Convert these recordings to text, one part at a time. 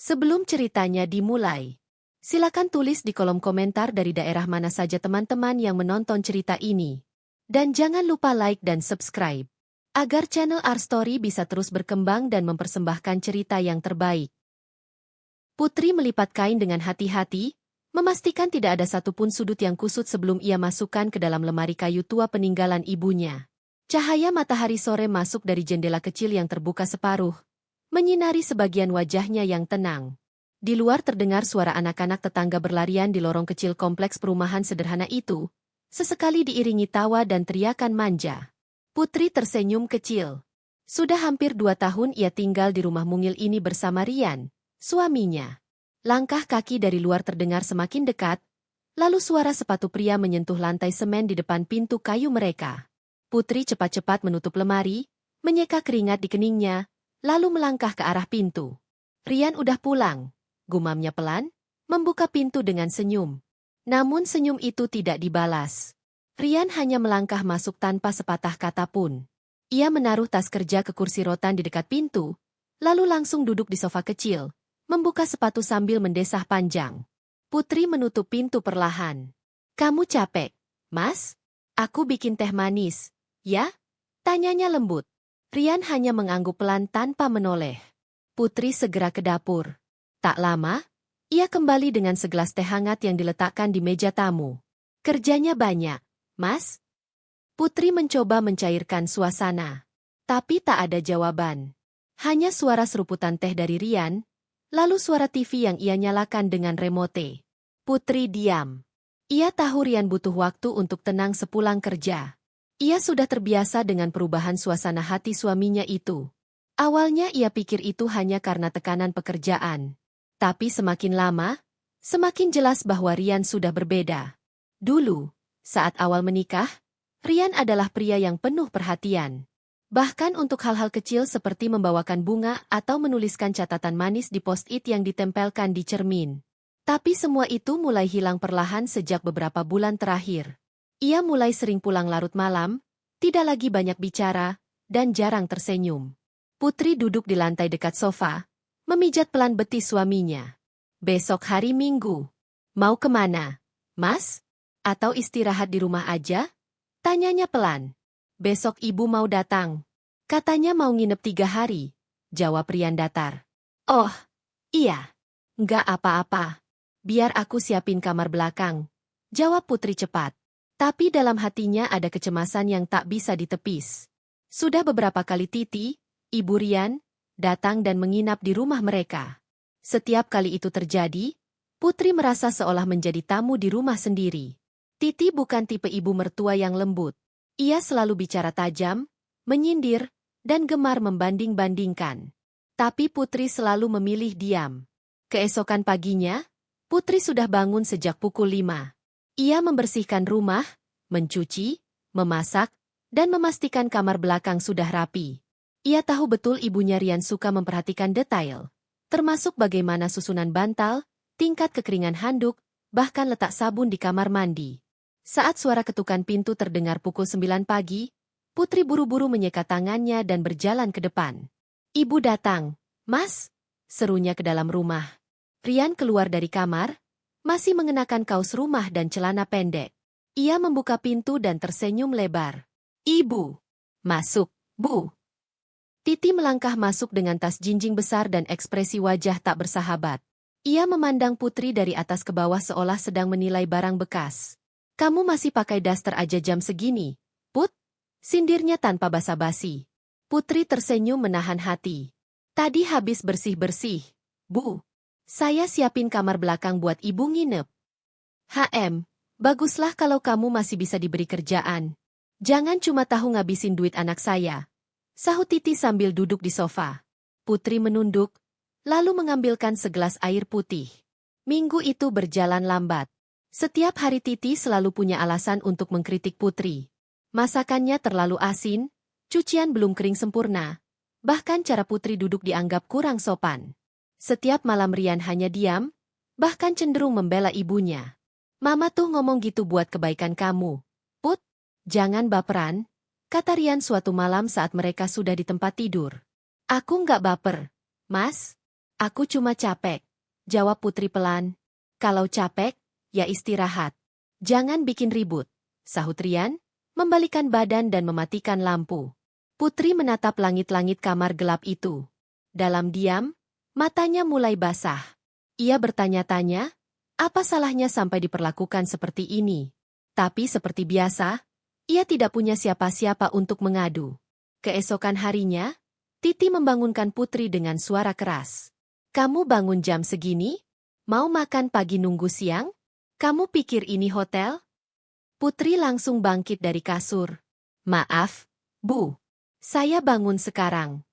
Sebelum ceritanya dimulai, silakan tulis di kolom komentar dari daerah mana saja teman-teman yang menonton cerita ini. Dan jangan lupa like dan subscribe, agar channel Our Story bisa terus berkembang dan mempersembahkan cerita yang terbaik. Putri melipat kain dengan hati-hati, memastikan tidak ada satupun sudut yang kusut sebelum ia masukkan ke dalam lemari kayu tua peninggalan ibunya. Cahaya matahari sore masuk dari jendela kecil yang terbuka separuh, menyinari sebagian wajahnya yang tenang. Di luar terdengar suara anak-anak tetangga berlarian di lorong kecil kompleks perumahan sederhana itu, sesekali diiringi tawa dan teriakan manja. Putri tersenyum kecil. Sudah hampir 2 tahun ia tinggal di rumah mungil ini bersama Rian, suaminya. Langkah kaki dari luar terdengar semakin dekat, lalu suara sepatu pria menyentuh lantai semen di depan pintu kayu mereka. Putri cepat-cepat menutup lemari, menyeka keringat di keningnya, lalu melangkah ke arah pintu. Rian udah pulang, gumamnya pelan, membuka pintu dengan senyum. Namun senyum itu tidak dibalas. Rian hanya melangkah masuk tanpa sepatah kata pun. Ia menaruh tas kerja ke kursi rotan di dekat pintu, lalu langsung duduk di sofa kecil, membuka sepatu sambil mendesah panjang. Putri menutup pintu perlahan. "Kamu capek, Mas? Aku bikin teh manis, ya?" tanyanya lembut. Rian hanya mengangguk pelan tanpa menoleh. Putri segera ke dapur. Tak lama, ia kembali dengan segelas teh hangat yang diletakkan di meja tamu. "Kerjanya banyak, Mas?" Putri mencoba mencairkan suasana. Tapi tak ada jawaban. Hanya suara seruputan teh dari Rian, lalu suara TV yang ia nyalakan dengan remote. Putri diam. Ia tahu Rian butuh waktu untuk tenang sepulang kerja. Ia sudah terbiasa dengan perubahan suasana hati suaminya itu. Awalnya ia pikir itu hanya karena tekanan pekerjaan. Tapi semakin lama, semakin jelas bahwa Rian sudah berbeda. Dulu, saat awal menikah, Rian adalah pria yang penuh perhatian. Bahkan untuk hal-hal kecil seperti membawakan bunga atau menuliskan catatan manis di post-it yang ditempelkan di cermin. Tapi semua itu mulai hilang perlahan sejak beberapa bulan terakhir. Ia mulai sering pulang larut malam, tidak lagi banyak bicara, dan jarang tersenyum. Putri duduk di lantai dekat sofa, memijat pelan betis suaminya. "Besok hari Minggu. Mau kemana, Mas? Atau istirahat di rumah aja?" tanyanya pelan. "Besok ibu mau datang. Katanya mau nginep 3 hari, jawab Rian datar. "Oh, iya. Nggak apa-apa. Biar aku siapin kamar belakang," jawab Putri cepat. Tapi dalam hatinya ada kecemasan yang tak bisa ditepis. Sudah beberapa kali Titi, ibu Rian, datang dan menginap di rumah mereka. Setiap kali itu terjadi, Putri merasa seolah menjadi tamu di rumah sendiri. Titi bukan tipe ibu mertua yang lembut. Ia selalu bicara tajam, menyindir, dan gemar membanding-bandingkan. Tapi Putri selalu memilih diam. Keesokan paginya, Putri sudah bangun sejak pukul 5. Ia membersihkan rumah, mencuci, memasak, dan memastikan kamar belakang sudah rapi. Ia tahu betul ibunya Rian suka memperhatikan detail, termasuk bagaimana susunan bantal, tingkat kekeringan handuk, bahkan letak sabun di kamar mandi. Saat suara ketukan pintu terdengar pukul 9 pagi, Putri buru-buru menyeka tangannya dan berjalan ke depan. "Ibu datang, Mas," serunya ke dalam rumah. Rian keluar dari kamar, masih mengenakan kaos rumah dan celana pendek. Ia membuka pintu dan tersenyum lebar. "Ibu." "Masuk, Bu." Titi melangkah masuk dengan tas jinjing besar dan ekspresi wajah tak bersahabat. Ia memandang Putri dari atas ke bawah seolah sedang menilai barang bekas. "Kamu masih pakai daster aja jam segini, Put?" sindirnya tanpa basa-basi. Putri tersenyum menahan hati. "Tadi habis bersih-bersih, Bu. Saya siapin kamar belakang buat ibu nginep." Baguslah kalau kamu masih bisa diberi kerjaan. Jangan cuma tahu ngabisin duit anak saya," sahut Titi sambil duduk di sofa. Putri menunduk, lalu mengambilkan segelas air putih. Minggu itu berjalan lambat. Setiap hari Titi selalu punya alasan untuk mengkritik Putri. Masakannya terlalu asin, cucian belum kering sempurna, bahkan cara Putri duduk dianggap kurang sopan. Setiap malam Rian hanya diam, bahkan cenderung membela ibunya. "Mama tuh ngomong gitu buat kebaikan kamu, Put. Jangan baperan," kata Rian suatu malam saat mereka sudah di tempat tidur. "Aku nggak baper, Mas. Aku cuma capek, jawab Putri pelan. Kalau capek, ya istirahat. Jangan bikin ribut, sahut Rian, membalikan badan dan mematikan lampu. Putri menatap langit-langit kamar gelap itu. Dalam diam, matanya mulai basah. Ia bertanya-tanya, apa salahnya sampai diperlakukan seperti ini? Tapi seperti biasa, ia tidak punya siapa-siapa untuk mengadu. Keesokan harinya, Titi membangunkan Putri dengan suara keras. Kamu bangun jam segini? Mau makan pagi nunggu siang? Kamu pikir ini hotel? Putri langsung bangkit dari kasur. Maaf, Bu. Saya bangun sekarang.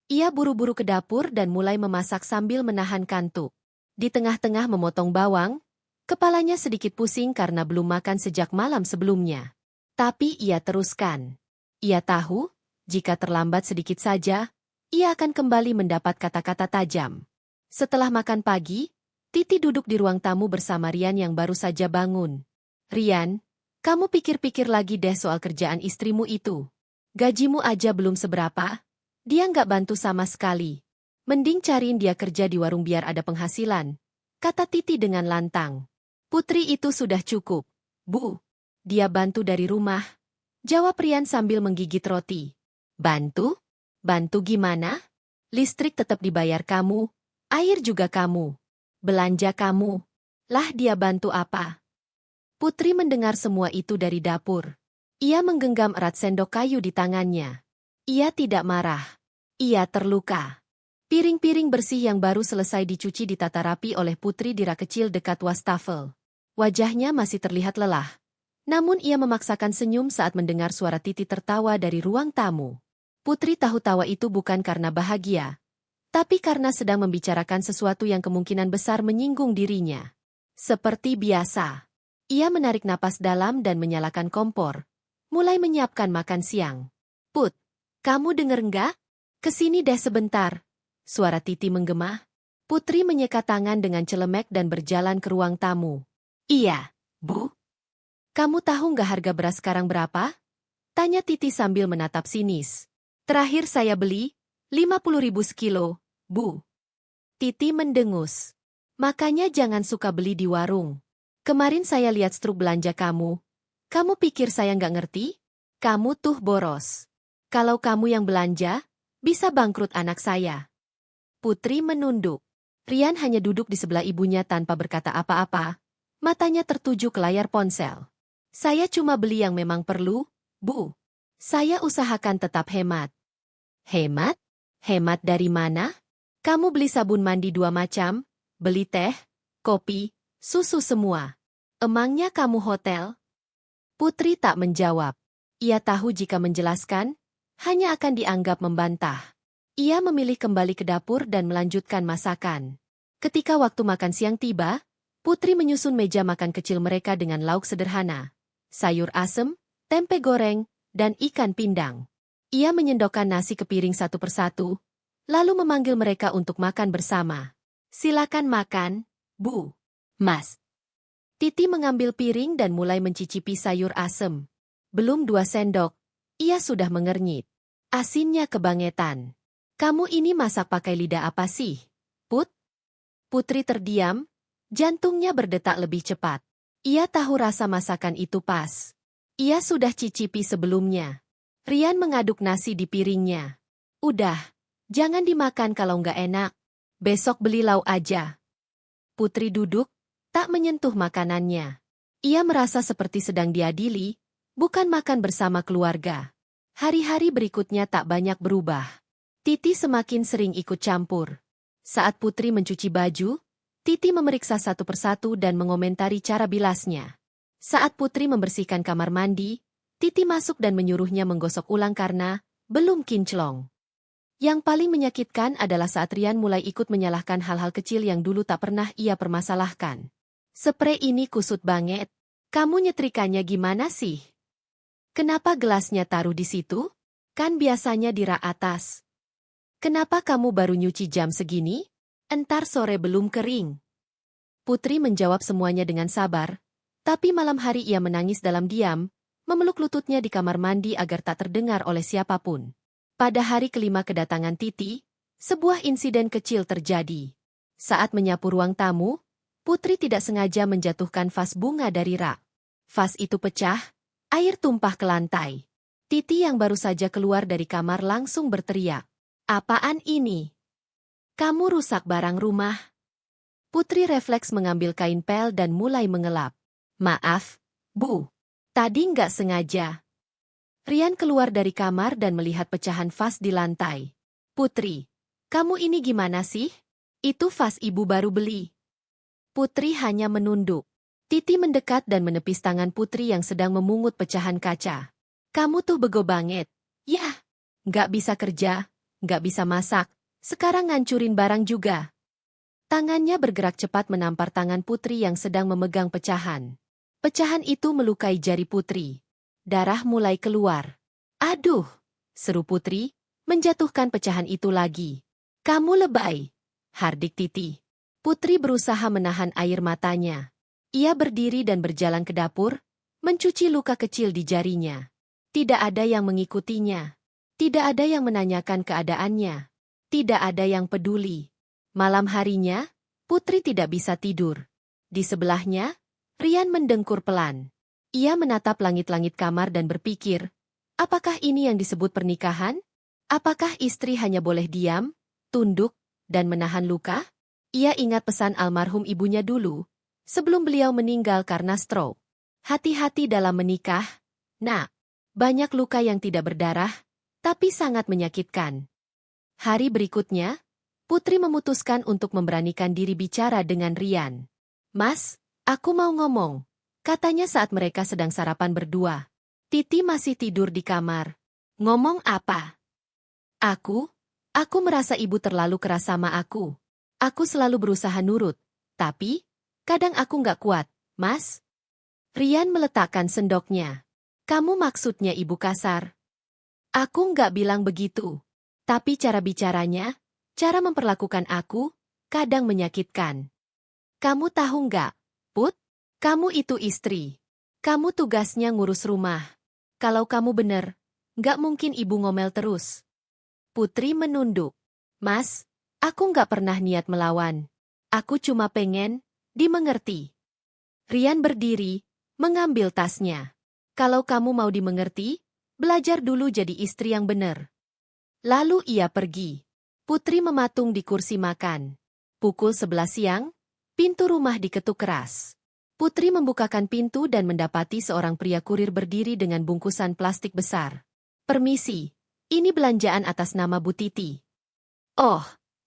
Ia buru-buru ke dapur dan mulai memasak sambil menahan kantuk. Di tengah-tengah memotong bawang, kepalanya sedikit pusing karena belum makan sejak malam sebelumnya. Tapi ia teruskan. Ia tahu, jika terlambat sedikit saja, ia akan kembali mendapat kata-kata tajam. Setelah makan pagi, Titi duduk di ruang tamu bersama Rian yang baru saja bangun. Rian, kamu pikir-pikir lagi deh soal kerjaan istrimu itu. Gajimu aja belum seberapa. Dia nggak bantu sama sekali. Mending cariin dia kerja di warung biar ada penghasilan, kata Titi dengan lantang. Putri itu sudah cukup, Bu. Dia bantu dari rumah, jawab Rian sambil menggigit roti. Bantu? Bantu gimana? Listrik tetap dibayar kamu, air juga kamu. Belanja kamu. Lah dia bantu apa? Putri mendengar semua itu dari dapur. Ia menggenggam erat sendok kayu di tangannya. Ia tidak marah. Ia terluka. Piring-piring bersih yang baru selesai dicuci ditata rapi oleh Putri di rak kecil dekat wastafel. Wajahnya masih terlihat lelah. Namun ia memaksakan senyum saat mendengar suara Titi tertawa dari ruang tamu. Putri tahu tawa itu bukan karena bahagia, tapi karena sedang membicarakan sesuatu yang kemungkinan besar menyinggung dirinya. Seperti biasa, ia menarik napas dalam dan menyalakan kompor, mulai menyiapkan makan siang. Put, kamu denger nggak? Kesini deh sebentar. Suara Titi menggema. Putri menyeka tangan dengan celemek dan berjalan ke ruang tamu. Iya, Bu. Kamu tahu nggak harga beras sekarang berapa? Tanya Titi sambil menatap sinis. Terakhir saya beli, 50.000 sekilo, Bu. Titi mendengus. Makanya jangan suka beli di warung. Kemarin saya lihat struk belanja kamu. Kamu pikir saya nggak ngerti? Kamu tuh boros. Kalau kamu yang belanja, bisa bangkrut anak saya. Putri menunduk. Rian hanya duduk di sebelah ibunya tanpa berkata apa-apa. Matanya tertuju ke layar ponsel. Saya cuma beli yang memang perlu, Bu. Saya usahakan tetap hemat. Hemat? Hemat dari mana? Kamu beli sabun mandi 2 macam, beli teh, kopi, susu semua. Emangnya kamu hotel? Putri tak menjawab. Ia tahu jika menjelaskan, hanya akan dianggap membantah. Ia memilih kembali ke dapur dan melanjutkan masakan. Ketika waktu makan siang tiba, Putri menyusun meja makan kecil mereka dengan lauk sederhana. Sayur asem, tempe goreng, dan ikan pindang. Ia menyendokkan nasi ke piring satu persatu, lalu memanggil mereka untuk makan bersama. Silakan makan, Bu. Mas. Titi mengambil piring dan mulai mencicipi sayur asem. Belum 2 sendok, ia sudah mengernyit. Asinnya kebangetan. Kamu ini masak pakai lidah apa sih, Put? Putri terdiam, jantungnya berdetak lebih cepat. Ia tahu rasa masakan itu pas. Ia sudah cicipi sebelumnya. Rian mengaduk nasi di piringnya. Udah, jangan dimakan kalau nggak enak. Besok beli lauk aja. Putri duduk, tak menyentuh makanannya. Ia merasa seperti sedang diadili, bukan makan bersama keluarga. Hari-hari berikutnya tak banyak berubah. Titi semakin sering ikut campur. Saat Putri mencuci baju, Titi memeriksa satu persatu dan mengomentari cara bilasnya. Saat Putri membersihkan kamar mandi, Titi masuk dan menyuruhnya menggosok ulang karena belum kinclong. Yang paling menyakitkan adalah saat Rian mulai ikut menyalahkan hal-hal kecil yang dulu tak pernah ia permasalahkan. Sprei ini kusut banget. Kamu nyetrikanya gimana sih? Kenapa gelasnya taruh di situ? Kan biasanya di rak atas. Kenapa kamu baru nyuci jam segini? Entar sore belum kering. Putri menjawab semuanya dengan sabar, tapi malam hari ia menangis dalam diam, memeluk lututnya di kamar mandi agar tak terdengar oleh siapapun. Pada hari kelima kedatangan Titi, Sebuah insiden kecil terjadi. Saat menyapu ruang tamu, Putri tidak sengaja menjatuhkan vas bunga dari rak. Vas itu pecah, air tumpah ke lantai. Titi yang baru saja keluar dari kamar langsung berteriak. "Apaan ini? Kamu rusak barang rumah." Putri refleks mengambil kain pel dan mulai mengelap. "Maaf, Bu. Tadi nggak sengaja." Rian keluar dari kamar dan melihat pecahan vas di lantai. "Putri, kamu ini gimana sih? Itu vas ibu baru beli." Putri hanya menunduk. Titi mendekat dan menepis tangan Putri yang sedang memungut pecahan kaca. "Kamu tuh bego banget. Yah, nggak bisa kerja, nggak bisa masak, sekarang ngancurin barang juga." Tangannya bergerak cepat menampar tangan Putri yang sedang memegang pecahan. Pecahan itu melukai jari Putri. Darah mulai keluar. "Aduh!" seru Putri, menjatuhkan pecahan itu lagi. "Kamu lebay!" hardik Titi. Putri berusaha menahan air matanya. Ia berdiri dan berjalan ke dapur, mencuci luka kecil di jarinya. Tidak ada yang mengikutinya. Tidak ada yang menanyakan keadaannya. Tidak ada yang peduli. Malam harinya, Putri tidak bisa tidur. Di sebelahnya, Rian mendengkur pelan. Ia menatap langit-langit kamar dan berpikir, apakah ini yang disebut pernikahan? Apakah istri hanya boleh diam, tunduk, dan menahan luka? Ia ingat pesan almarhum ibunya dulu, sebelum beliau meninggal karena stroke. "Hati-hati dalam menikah, Nak. Banyak luka yang tidak berdarah, tapi sangat menyakitkan." Hari berikutnya, Putri memutuskan untuk memberanikan diri bicara dengan Rian. "Mas, aku mau ngomong," katanya saat mereka sedang sarapan berdua. Titi masih tidur di kamar. "Ngomong apa?" Aku merasa ibu terlalu keras sama aku. Aku selalu berusaha nurut, tapi kadang aku nggak kuat, Mas." Rian meletakkan sendoknya. "Kamu maksudnya ibu kasar?" "Aku nggak bilang begitu. Tapi cara bicaranya, cara memperlakukan aku, kadang menyakitkan. Kamu tahu nggak, Put? Kamu itu istri. Kamu tugasnya ngurus rumah. Kalau kamu bener, nggak mungkin ibu ngomel terus." Putri menunduk. "Mas, aku nggak pernah niat melawan. Aku cuma pengen dimengerti." Rian berdiri, mengambil tasnya. "Kalau kamu mau dimengerti, belajar dulu jadi istri yang benar." Lalu ia pergi. Putri mematung di kursi makan. Pukul 11 siang, pintu rumah diketuk keras. Putri membukakan pintu dan mendapati seorang pria kurir berdiri dengan bungkusan plastik besar. "Permisi, ini belanjaan atas nama Bu Titi." "Oh,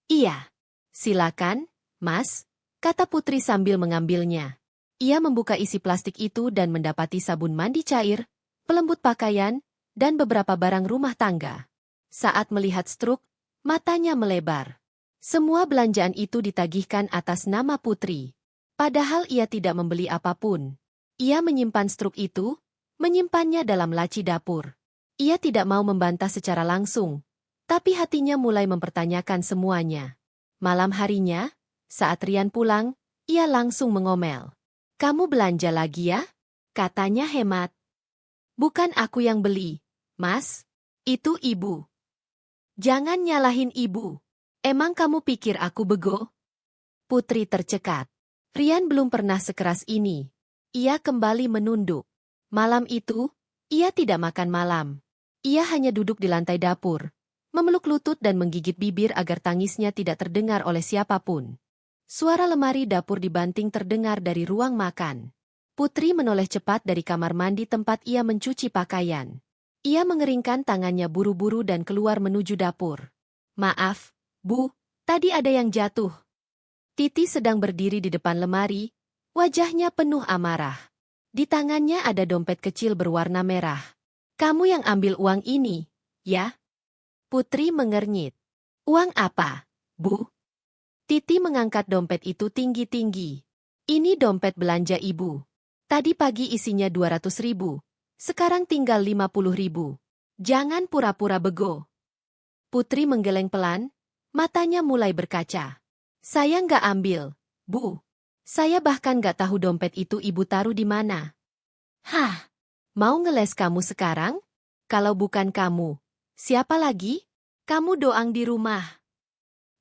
iya. Silakan, Mas," kata Putri sambil mengambilnya. Ia membuka isi plastik itu dan mendapati sabun mandi cair, pelembut pakaian, dan beberapa barang rumah tangga. Saat melihat struk, matanya melebar. Semua belanjaan itu ditagihkan atas nama Putri. Padahal ia tidak membeli apapun. Ia menyimpan struk itu, menyimpannya dalam laci dapur. Ia tidak mau membantah secara langsung, tapi hatinya mulai mempertanyakan semuanya. Malam harinya, saat Rian pulang, ia langsung mengomel. "Kamu belanja lagi ya?" katanya hemat. "Bukan aku yang beli, Mas. Itu ibu." "Jangan nyalahin ibu. Emang kamu pikir aku bego?" Putri tercekat. Rian belum pernah sekeras ini. Ia kembali menunduk. Malam itu, ia tidak makan malam. Ia hanya duduk di lantai dapur, memeluk lutut dan menggigit bibir agar tangisnya tidak terdengar oleh siapapun. Suara lemari dapur dibanting terdengar dari ruang makan. Putri menoleh cepat dari kamar mandi tempat ia mencuci pakaian. Ia mengeringkan tangannya buru-buru dan keluar menuju dapur. "Maaf, Bu, tadi ada yang jatuh." Titi sedang berdiri di depan lemari, wajahnya penuh amarah. Di tangannya ada dompet kecil berwarna merah. "Kamu yang ambil uang ini, ya?" Putri mengernyit. "Uang apa, Bu?" Titi mengangkat dompet itu tinggi-tinggi. "Ini dompet belanja ibu. Tadi pagi isinya 200.000, sekarang tinggal 50.000. Jangan pura-pura bego." Putri menggeleng pelan, matanya mulai berkaca. "Saya nggak ambil, Bu. Saya bahkan nggak tahu dompet itu ibu taruh di mana." "Hah? Mau ngeles kamu sekarang? Kalau bukan kamu, siapa lagi? Kamu doang di rumah."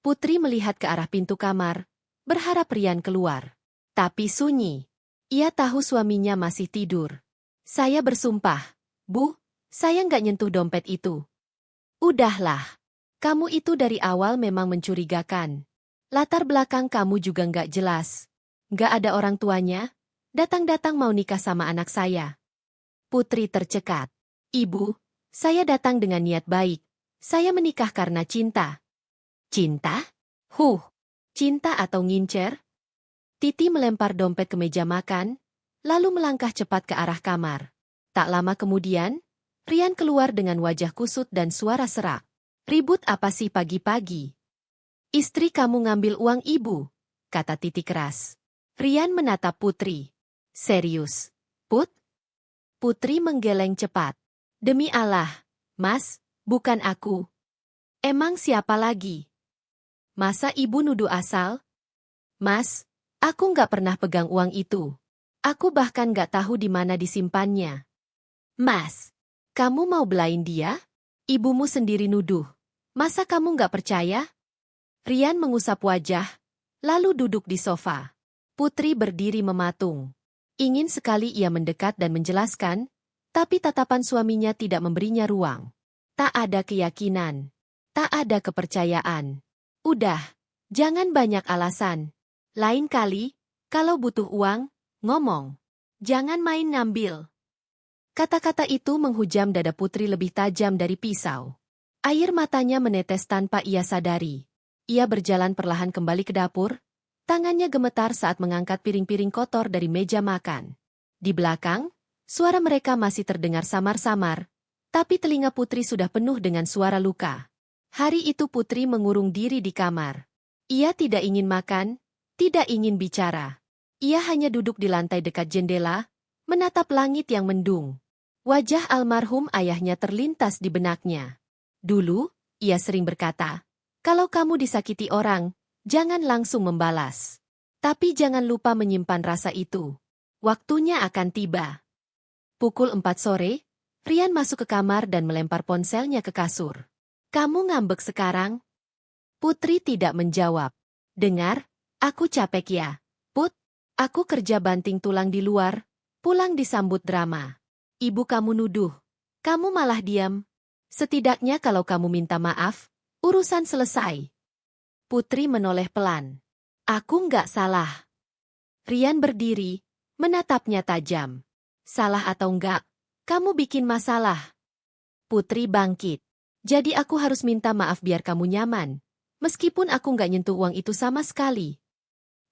Putri melihat ke arah pintu kamar, berharap Rian keluar. Tapi sunyi. Ia tahu suaminya masih tidur. Saya bersumpah, Bu, saya nggak nyentuh dompet itu. Udahlah. Kamu itu dari awal memang mencurigakan. Latar belakang kamu juga nggak jelas. Nggak ada orang tuanya, datang-datang mau nikah sama anak saya. Putri tercekat. Ibu, saya datang dengan niat baik. Saya menikah karena cinta. Cinta? Cinta atau ngincer? Titi melempar dompet ke meja makan, lalu melangkah cepat ke arah kamar. Tak lama kemudian, Rian keluar dengan wajah kusut dan suara serak. Ribut apa sih pagi-pagi? Istri kamu ngambil uang ibu, kata Titi keras. Rian menatap Putri. Serius, Put? Putri menggeleng cepat. Demi Allah, Mas, bukan aku. Emang siapa lagi? Masa ibu nuduh asal? Mas, aku nggak pernah pegang uang itu. Aku bahkan nggak tahu di mana disimpannya. Mas, kamu mau belain dia? Ibumu sendiri nuduh. Masa kamu nggak percaya? Rian mengusap wajah, lalu duduk di sofa. Putri berdiri mematung. Ingin sekali ia mendekat dan menjelaskan, tapi tatapan suaminya tidak memberinya ruang. Tak ada keyakinan. Tak ada kepercayaan. Udah, jangan banyak alasan. Lain kali, kalau butuh uang, ngomong. Jangan main ngambil. Kata-kata itu menghujam dada Putri lebih tajam dari pisau. Air matanya menetes tanpa ia sadari. Ia berjalan perlahan kembali ke dapur, tangannya gemetar saat mengangkat piring-piring kotor dari meja makan. Di belakang, suara mereka masih terdengar samar-samar, tapi telinga Putri sudah penuh dengan suara luka. Hari itu Putri mengurung diri di kamar. Ia tidak ingin makan, tidak ingin bicara. Ia hanya duduk di lantai dekat jendela, menatap langit yang mendung. Wajah almarhum ayahnya terlintas di benaknya. Dulu, ia sering berkata, kalau kamu disakiti orang, jangan langsung membalas. Tapi jangan lupa menyimpan rasa itu. Waktunya akan tiba. Pukul 4 sore, Rian masuk ke kamar dan melempar ponselnya ke kasur. Kamu ngambek sekarang? Putri tidak menjawab. Dengar, aku capek ya. Put, aku kerja banting tulang di luar, pulang disambut drama. Ibu kamu nuduh. Kamu malah diam. Setidaknya kalau kamu minta maaf, urusan selesai. Putri menoleh pelan. Aku nggak salah. Rian berdiri, menatapnya tajam. Salah atau enggak, kamu bikin masalah. Putri bangkit. Jadi aku harus minta maaf biar kamu nyaman. Meskipun aku nggak nyentuh uang itu sama sekali.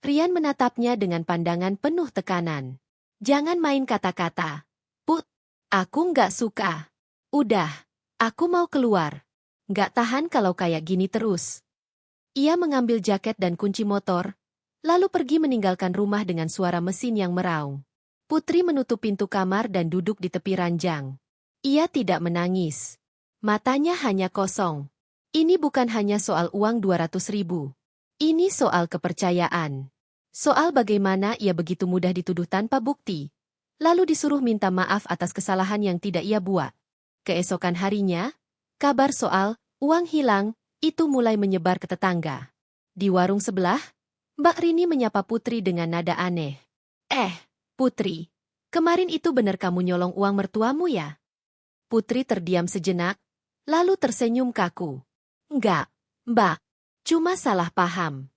Rian menatapnya dengan pandangan penuh tekanan. Jangan main kata-kata. Put, aku nggak suka. Udah, aku mau keluar. Nggak tahan kalau kayak gini terus. Ia mengambil jaket dan kunci motor, lalu pergi meninggalkan rumah dengan suara mesin yang meraung. Putri menutup pintu kamar dan duduk di tepi ranjang. Ia tidak menangis. Matanya hanya kosong. Ini bukan hanya soal uang 200.000. Ini soal kepercayaan. Soal bagaimana ia begitu mudah dituduh tanpa bukti, lalu disuruh minta maaf atas kesalahan yang tidak ia buat. Keesokan harinya, kabar soal uang hilang itu mulai menyebar ke tetangga. Di warung sebelah, Mbak Rini menyapa Putri dengan nada aneh. Putri, kemarin itu benar kamu nyolong uang mertuamu ya? Putri terdiam sejenak, lalu tersenyum kaku. Enggak, Mbak. Cuma salah paham.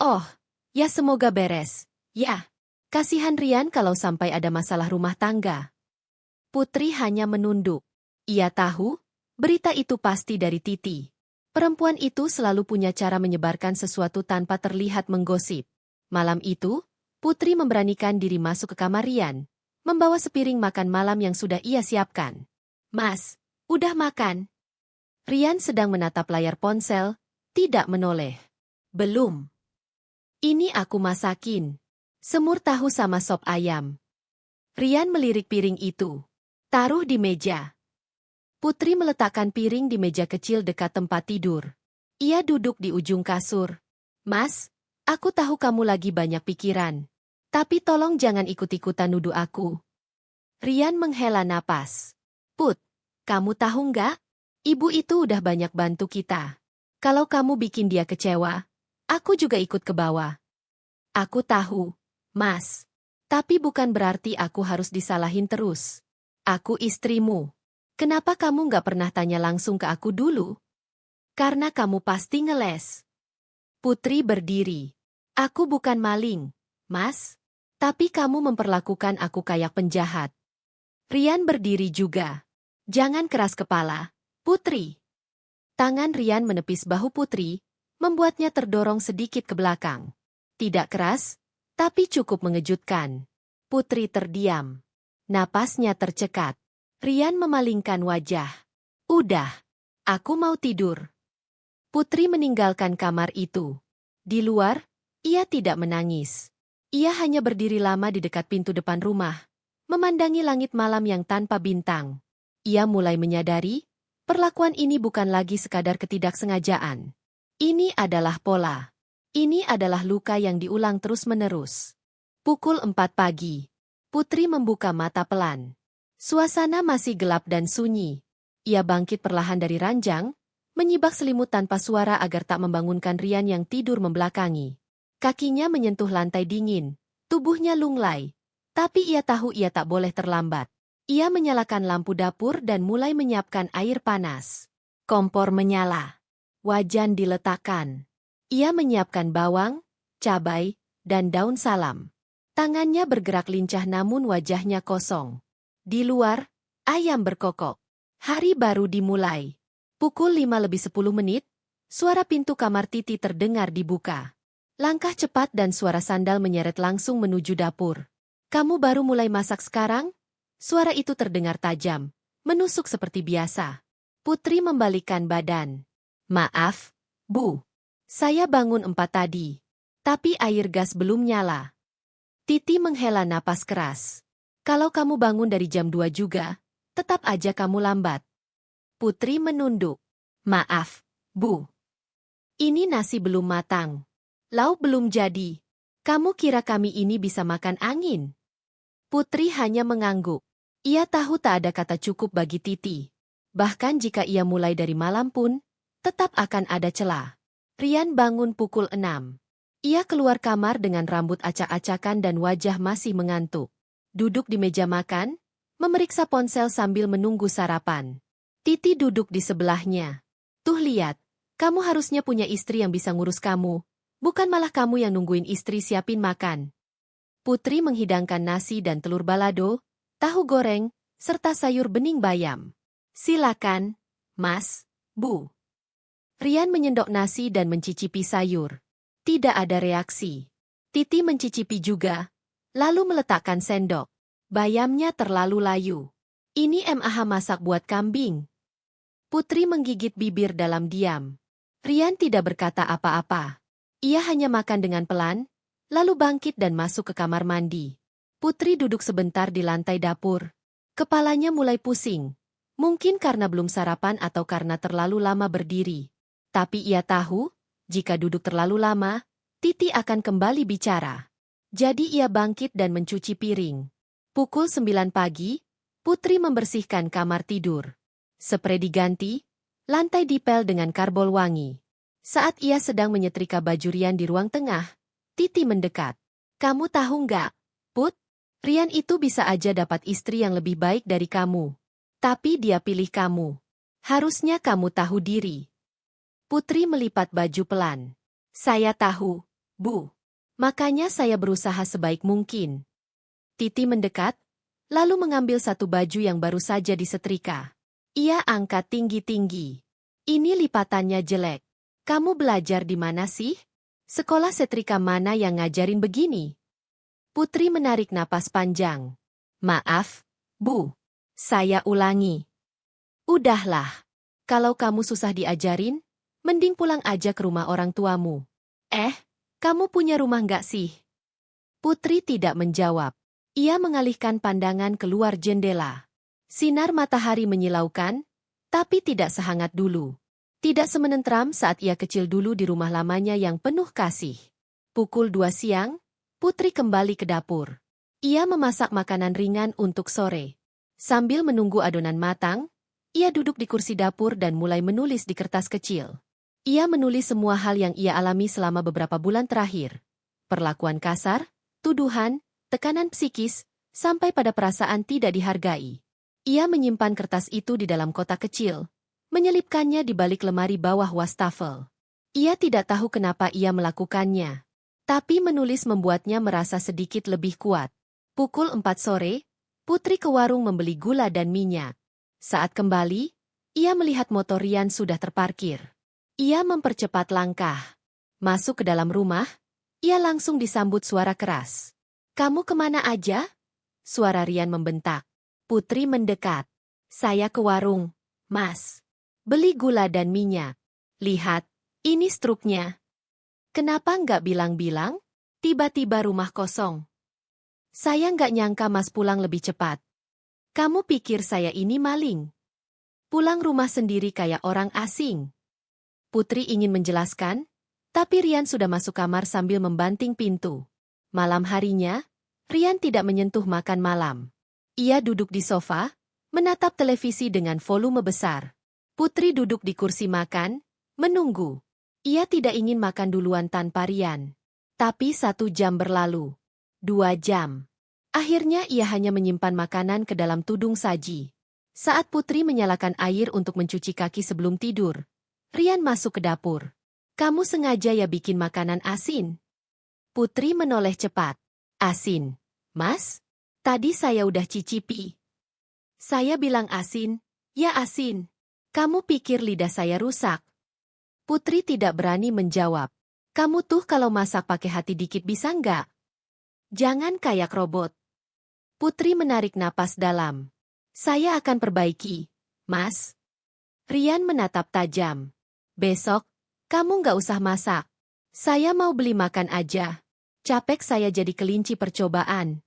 Oh, ya semoga beres. Ya, kasihan Rian kalau sampai ada masalah rumah tangga. Putri hanya menunduk. Ia tahu, berita itu pasti dari Titi. Perempuan itu selalu punya cara menyebarkan sesuatu tanpa terlihat menggosip. Malam itu, Putri memberanikan diri masuk ke kamar Rian, membawa sepiring makan malam yang sudah ia siapkan. Mas, udah makan? Rian sedang menatap layar ponsel, tidak menoleh. Belum. Ini aku masakin. Semur tahu sama sop ayam. Rian melirik piring itu. Taruh di meja. Putri meletakkan piring di meja kecil dekat tempat tidur. Ia duduk di ujung kasur. Mas, aku tahu kamu lagi banyak pikiran. Tapi tolong jangan ikut-ikutan nuduh aku. Rian menghela napas. Put, kamu tahu nggak? Ibu itu udah banyak bantu kita. Kalau kamu bikin dia kecewa, aku juga ikut ke bawah. Aku tahu, Mas. Tapi bukan berarti aku harus disalahin terus. Aku istrimu. Kenapa kamu nggak pernah tanya langsung ke aku dulu? Karena kamu pasti ngeles. Putri berdiri. Aku bukan maling, Mas. Tapi kamu memperlakukan aku kayak penjahat. Rian berdiri juga. Jangan keras kepala, Putri. Tangan Rian menepis bahu Putri, membuatnya terdorong sedikit ke belakang. Tidak keras, tapi cukup mengejutkan. Putri terdiam. Napasnya tercekat. Rian memalingkan wajah. Udah, aku mau tidur. Putri meninggalkan kamar itu. Di luar, ia tidak menangis. Ia hanya berdiri lama di dekat pintu depan rumah, memandangi langit malam yang tanpa bintang. Ia mulai menyadari, perlakuan ini bukan lagi sekadar ketidaksengajaan. Ini adalah pola. Ini adalah luka yang diulang terus-menerus. Pukul 4 pagi. Putri membuka mata pelan. Suasana masih gelap dan sunyi. Ia bangkit perlahan dari ranjang, menyibak selimut tanpa suara agar tak membangunkan Rian yang tidur membelakangi. Kakinya menyentuh lantai dingin, tubuhnya lunglai. Tapi ia tahu ia tak boleh terlambat. Ia menyalakan lampu dapur dan mulai menyiapkan air panas. Kompor menyala. Wajan diletakkan. Ia menyiapkan bawang, cabai, dan daun salam. Tangannya bergerak lincah namun wajahnya kosong. Di luar, ayam berkokok. Hari baru dimulai. Pukul 5:10, suara pintu kamar Titi terdengar dibuka. Langkah cepat dan suara sandal menyeret langsung menuju dapur. Kamu baru mulai masak sekarang? Suara itu terdengar tajam, menusuk seperti biasa. Putri membalikkan badan. Maaf, Bu. Saya bangun 4 tadi. Tapi air gas belum nyala. Titi menghela napas keras. Kalau kamu bangun dari jam 2 juga, tetap aja kamu lambat. Putri menunduk. Maaf, Bu. Ini nasi belum matang. Lauk belum jadi. Kamu kira kami ini bisa makan angin? Putri hanya mengangguk. Ia tahu tak ada kata cukup bagi Titi. Bahkan jika ia mulai dari malam pun, tetap akan ada celah. Rian bangun pukul 6. Ia keluar kamar dengan rambut acak-acakan dan wajah masih mengantuk. Duduk di meja makan, memeriksa ponsel sambil menunggu sarapan. Titi duduk di sebelahnya. Tuh lihat, kamu harusnya punya istri yang bisa ngurus kamu. Bukan malah kamu yang nungguin istri siapin makan. Putri menghidangkan nasi dan telur balado, tahu goreng, serta sayur bening bayam. Silakan, Mas, Bu. Rian menyendok nasi dan mencicipi sayur. Tidak ada reaksi. Titi mencicipi juga, lalu meletakkan sendok. Bayamnya terlalu layu. Ini MAH masak buat kambing. Putri menggigit bibir dalam diam. Rian tidak berkata apa-apa. Ia hanya makan dengan pelan, lalu bangkit dan masuk ke kamar mandi. Putri duduk sebentar di lantai dapur. Kepalanya mulai pusing. Mungkin karena belum sarapan atau karena terlalu lama berdiri. Tapi ia tahu, jika duduk terlalu lama, Titi akan kembali bicara. Jadi ia bangkit dan mencuci piring. Pukul 9 pagi, Putri membersihkan kamar tidur. Sprei diganti, lantai dipel dengan karbol wangi. Saat ia sedang menyetrika baju Rian di ruang tengah, Titi mendekat. Kamu tahu nggak, Put? Rian itu bisa aja dapat istri yang lebih baik dari kamu. Tapi dia pilih kamu. Harusnya kamu tahu diri. Putri melipat baju pelan. Saya tahu, Bu. Makanya saya berusaha sebaik mungkin. Titi mendekat, lalu mengambil satu baju yang baru saja disetrika. Ia angkat tinggi-tinggi. Ini lipatannya jelek. Kamu belajar di mana sih? Sekolah setrika mana yang ngajarin begini? Putri menarik napas panjang. Maaf, Bu. Saya ulangi. Udahlah. Kalau kamu susah diajarin, mending pulang aja ke rumah orang tuamu. Kamu punya rumah nggak sih? Putri tidak menjawab. Ia mengalihkan pandangan keluar jendela. Sinar matahari menyilaukan, tapi tidak sehangat dulu. Tidak semenentram saat ia kecil dulu di rumah lamanya yang penuh kasih. Pukul 2 siang, Putri kembali ke dapur. Ia memasak makanan ringan untuk sore. Sambil menunggu adonan matang, ia duduk di kursi dapur dan mulai menulis di kertas kecil. Ia menulis semua hal yang ia alami selama beberapa bulan terakhir. Perlakuan kasar, tuduhan, tekanan psikis, sampai pada perasaan tidak dihargai. Ia menyimpan kertas itu di dalam kotak kecil, menyelipkannya di balik lemari bawah wastafel. Ia tidak tahu kenapa ia melakukannya. Tapi menulis membuatnya merasa sedikit lebih kuat. Pukul 4 sore, Putri ke warung membeli gula dan minyak. Saat kembali, ia melihat motor Rian sudah terparkir. Ia mempercepat langkah. Masuk ke dalam rumah, ia langsung disambut suara keras. "Kamu kemana aja?" Suara Rian membentak. Putri mendekat. "Saya ke warung, Mas. Beli gula dan minyak. Lihat, ini struknya." "Kenapa nggak bilang-bilang? Tiba-tiba rumah kosong." "Saya nggak nyangka Mas pulang lebih cepat. Kamu pikir saya ini maling? Pulang rumah sendiri kayak orang asing." Putri ingin menjelaskan, tapi Rian sudah masuk kamar sambil membanting pintu. Malam harinya, Rian tidak menyentuh makan malam. Ia duduk di sofa, menatap televisi dengan volume besar. Putri duduk di kursi makan, menunggu. Ia tidak ingin makan duluan tanpa Rian. Tapi 1 jam berlalu. 2 jam. Akhirnya ia hanya menyimpan makanan ke dalam tudung saji. Saat Putri menyalakan air untuk mencuci kaki sebelum tidur, Rian masuk ke dapur. "Kamu sengaja ya bikin makanan asin?" Putri menoleh cepat. "Asin, Mas? Tadi saya udah cicipi." "Saya bilang asin, ya asin. Kamu pikir lidah saya rusak?" Putri tidak berani menjawab. "Kamu tuh kalau masak pakai hati dikit bisa nggak? Jangan kayak robot." Putri menarik napas dalam. "Saya akan perbaiki, Mas." Rian menatap tajam. "Besok, kamu nggak usah masak. Saya mau beli makan aja. Capek saya jadi kelinci percobaan."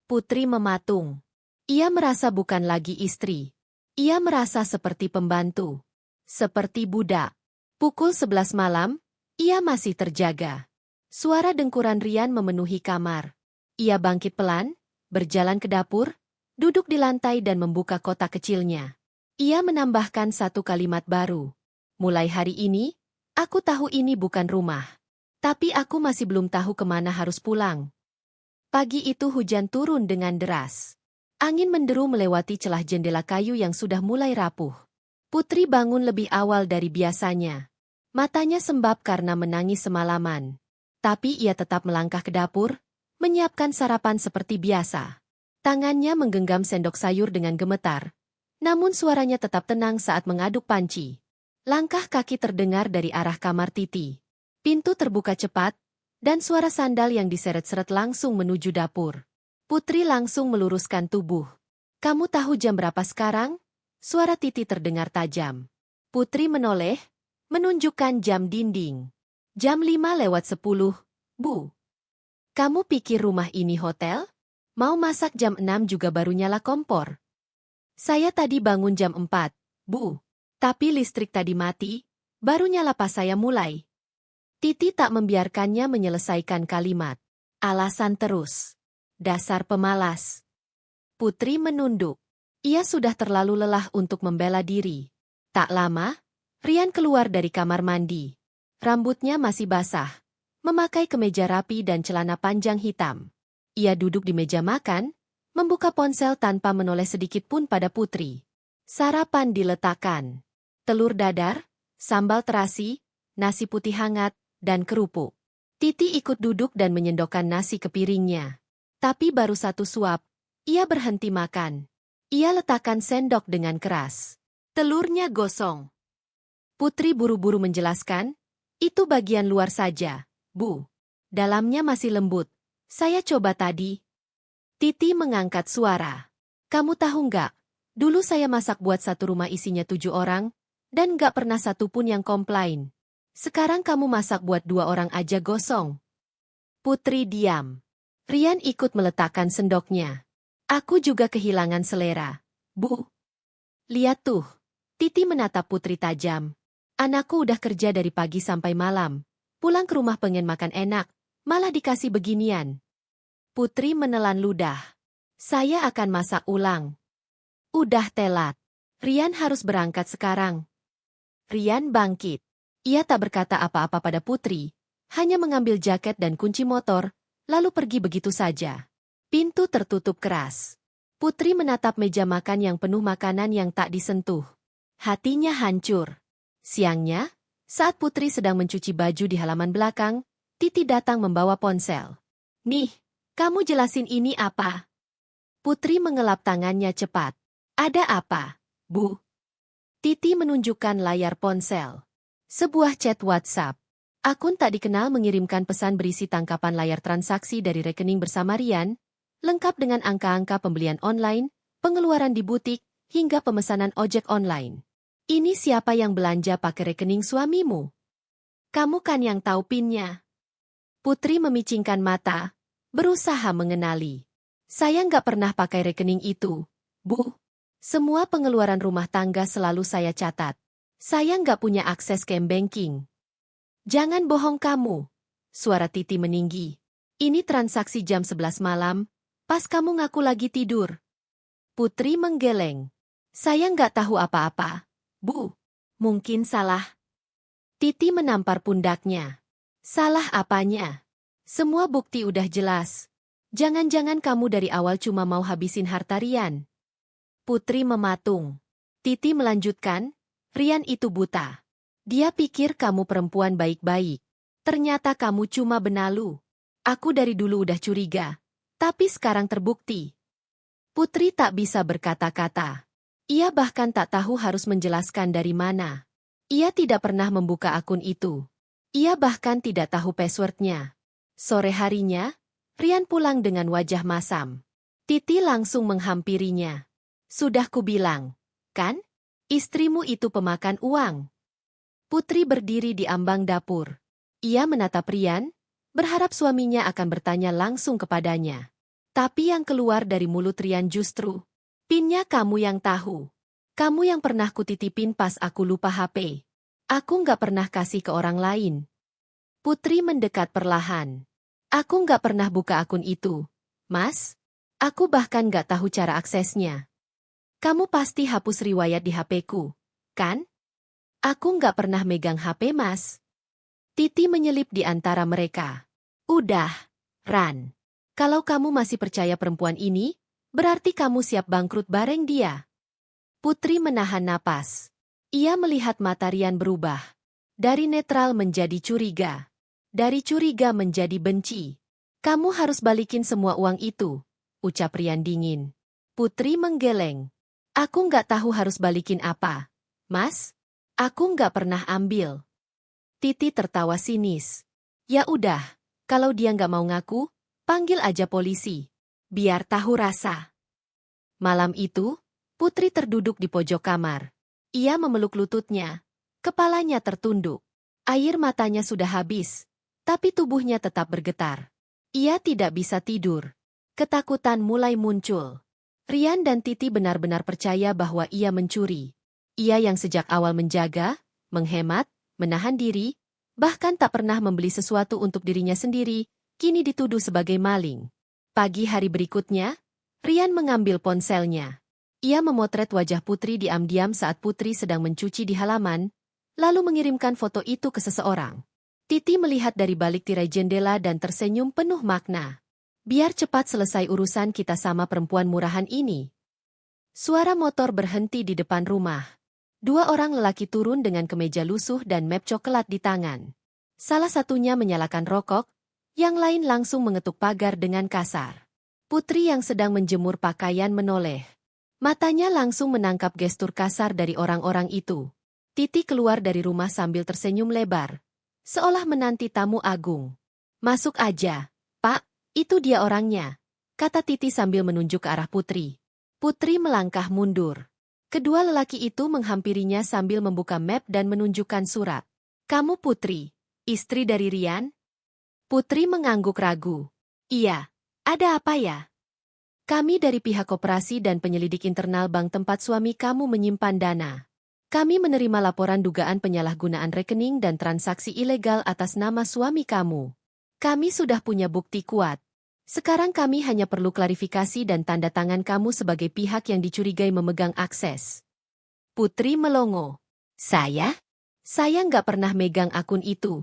Putri mematung. Ia merasa bukan lagi istri. Ia merasa seperti pembantu. Seperti budak. Pukul 11 malam, ia masih terjaga. Suara dengkuran Rian memenuhi kamar. Ia bangkit pelan, berjalan ke dapur, duduk di lantai dan membuka kotak kecilnya. Ia menambahkan 1 kalimat baru. "Mulai hari ini, aku tahu ini bukan rumah. Tapi aku masih belum tahu kemana harus pulang." Pagi itu hujan turun dengan deras. Angin menderu melewati celah jendela kayu yang sudah mulai rapuh. Putri bangun lebih awal dari biasanya. Matanya sembab karena menangis semalaman. Tapi ia tetap melangkah ke dapur, menyiapkan sarapan seperti biasa. Tangannya menggenggam sendok sayur dengan gemetar. Namun suaranya tetap tenang saat mengaduk panci. Langkah kaki terdengar dari arah kamar Titi. Pintu terbuka cepat, dan suara sandal yang diseret-seret langsung menuju dapur. Putri langsung meluruskan tubuh. "Kamu tahu jam berapa sekarang?" Suara Titi terdengar tajam. Putri menoleh, menunjukkan jam dinding. "Jam 5:10, Bu." "Kamu pikir rumah ini hotel? Mau masak jam 6 juga baru nyala kompor." "Saya tadi bangun jam 4, Bu. Tapi listrik tadi mati, baru nyala pas saya mulai." Titi tak membiarkannya menyelesaikan kalimat. Alasan terus. Dasar pemalas. Putri menunduk. Ia sudah terlalu lelah untuk membela diri. Tak lama, Rian keluar dari kamar mandi. Rambutnya masih basah, memakai kemeja rapi dan celana panjang hitam. Ia duduk di meja makan, membuka ponsel tanpa menoleh sedikit pun pada Putri. Sarapan diletakkan. Telur dadar, sambal terasi, nasi putih hangat, dan kerupuk. Titi ikut duduk dan menyendokkan nasi ke piringnya. Tapi baru 1 suap, ia berhenti makan. Ia letakkan sendok dengan keras. "Telurnya gosong." Putri buru-buru menjelaskan, "Itu bagian luar saja, Bu. Dalamnya masih lembut. Saya coba tadi." Titi mengangkat suara. "Kamu tahu nggak, dulu saya masak buat satu rumah isinya 7 orang, dan nggak pernah satu pun yang komplain. Sekarang kamu masak buat 2 orang aja gosong." Putri diam. Rian ikut meletakkan sendoknya. "Aku juga kehilangan selera, Bu." "Lihat tuh." Titi menatap Putri tajam. "Anakku udah kerja dari pagi sampai malam. Pulang ke rumah pengen makan enak, malah dikasih beginian." Putri menelan ludah. "Saya akan masak ulang." "Udah telat. Rian harus berangkat sekarang." Rian bangkit. Ia tak berkata apa-apa pada Putri, hanya mengambil jaket dan kunci motor, lalu pergi begitu saja. Pintu tertutup keras. Putri menatap meja makan yang penuh makanan yang tak disentuh. Hatinya hancur. Siangnya, saat Putri sedang mencuci baju di halaman belakang, Titi datang membawa ponsel. "Nih, kamu jelasin ini apa?" Putri mengelap tangannya cepat. "Ada apa, Bu?" Titi menunjukkan layar ponsel. Sebuah chat WhatsApp. Akun tak dikenal mengirimkan pesan berisi tangkapan layar transaksi dari rekening bersama Rian, lengkap dengan angka-angka pembelian online, pengeluaran di butik, hingga pemesanan ojek online. "Ini siapa yang belanja pakai rekening suamimu? Kamu kan yang tahu PIN-nya." Putri memicingkan mata, berusaha mengenali. "Saya nggak pernah pakai rekening itu, Bu. Semua pengeluaran rumah tangga selalu saya catat. Saya nggak punya akses ke banking." "Jangan bohong kamu." Suara Titi meninggi. "Ini transaksi jam 11 malam, pas kamu ngaku lagi tidur." Putri menggeleng. "Saya nggak tahu apa-apa, Bu. Mungkin salah." Titi menampar pundaknya. "Salah apanya? Semua bukti udah jelas. Jangan-jangan kamu dari awal cuma mau habisin harta Rian." Putri mematung. Titi melanjutkan, "Rian itu buta. Dia pikir kamu perempuan baik-baik. Ternyata kamu cuma benalu. Aku dari dulu udah curiga, tapi sekarang terbukti." Putri tak bisa berkata-kata. Ia bahkan tak tahu harus menjelaskan dari mana. Ia tidak pernah membuka akun itu. Ia bahkan tidak tahu passwordnya. Sore harinya, Rian pulang dengan wajah masam. Titi langsung menghampirinya. "Sudah kubilang, kan? Istrimu itu pemakan uang." Putri berdiri di ambang dapur. Ia menatap Rian, berharap suaminya akan bertanya langsung kepadanya. Tapi yang keluar dari mulut Rian justru, "PIN-nya kamu yang tahu. Kamu yang pernah kutitipin pas aku lupa HP. Aku nggak pernah kasih ke orang lain." Putri mendekat perlahan. "Aku nggak pernah buka akun itu, Mas. Aku bahkan nggak tahu cara aksesnya. Kamu pasti hapus riwayat di HP-ku, kan?" "Aku nggak pernah megang HP, Mas." Titi menyelip di antara mereka. "Udah, Ran. Kalau kamu masih percaya perempuan ini, berarti kamu siap bangkrut bareng dia." Putri menahan napas. Ia melihat mata Rian berubah. Dari netral menjadi curiga. Dari curiga menjadi benci. "Kamu harus balikin semua uang itu," ucap Rian dingin. Putri menggeleng. "Aku nggak tahu harus balikin apa, Mas. Aku nggak pernah ambil." Titi tertawa sinis. "Ya udah, kalau dia nggak mau ngaku, panggil aja polisi. Biar tahu rasa." Malam itu, Putri terduduk di pojok kamar. Ia memeluk lututnya. Kepalanya tertunduk. Air matanya sudah habis, tapi tubuhnya tetap bergetar. Ia tidak bisa tidur. Ketakutan mulai muncul. Rian dan Titi benar-benar percaya bahwa ia mencuri. Ia yang sejak awal menjaga, menghemat, menahan diri, bahkan tak pernah membeli sesuatu untuk dirinya sendiri, kini dituduh sebagai maling. Pagi hari berikutnya, Rian mengambil ponselnya. Ia memotret wajah Putri diam-diam saat Putri sedang mencuci di halaman, lalu mengirimkan foto itu ke seseorang. Titi melihat dari balik tirai jendela dan tersenyum penuh makna. "Biar cepat selesai urusan kita sama perempuan murahan ini." Suara motor berhenti di depan rumah. Dua orang lelaki turun dengan kemeja lusuh dan map coklat di tangan. Salah satunya menyalakan rokok, yang lain langsung mengetuk pagar dengan kasar. Putri yang sedang menjemur pakaian menoleh. Matanya langsung menangkap gestur kasar dari orang-orang itu. Titi keluar dari rumah sambil tersenyum lebar, seolah menanti tamu agung. "Masuk aja, Pak, itu dia orangnya," kata Titi sambil menunjuk ke arah Putri. Putri melangkah mundur. Kedua lelaki itu menghampirinya sambil membuka map dan menunjukkan surat. "Kamu Putri, istri dari Rian?" Putri mengangguk ragu. "Iya, ada apa ya?" "Kami dari pihak koperasi dan penyelidik internal bank tempat suami kamu menyimpan dana. Kami menerima laporan dugaan penyalahgunaan rekening dan transaksi ilegal atas nama suami kamu. Kami sudah punya bukti kuat. Sekarang kami hanya perlu klarifikasi dan tanda tangan kamu sebagai pihak yang dicurigai memegang akses." Putri melongo. "Saya? Saya nggak pernah megang akun itu.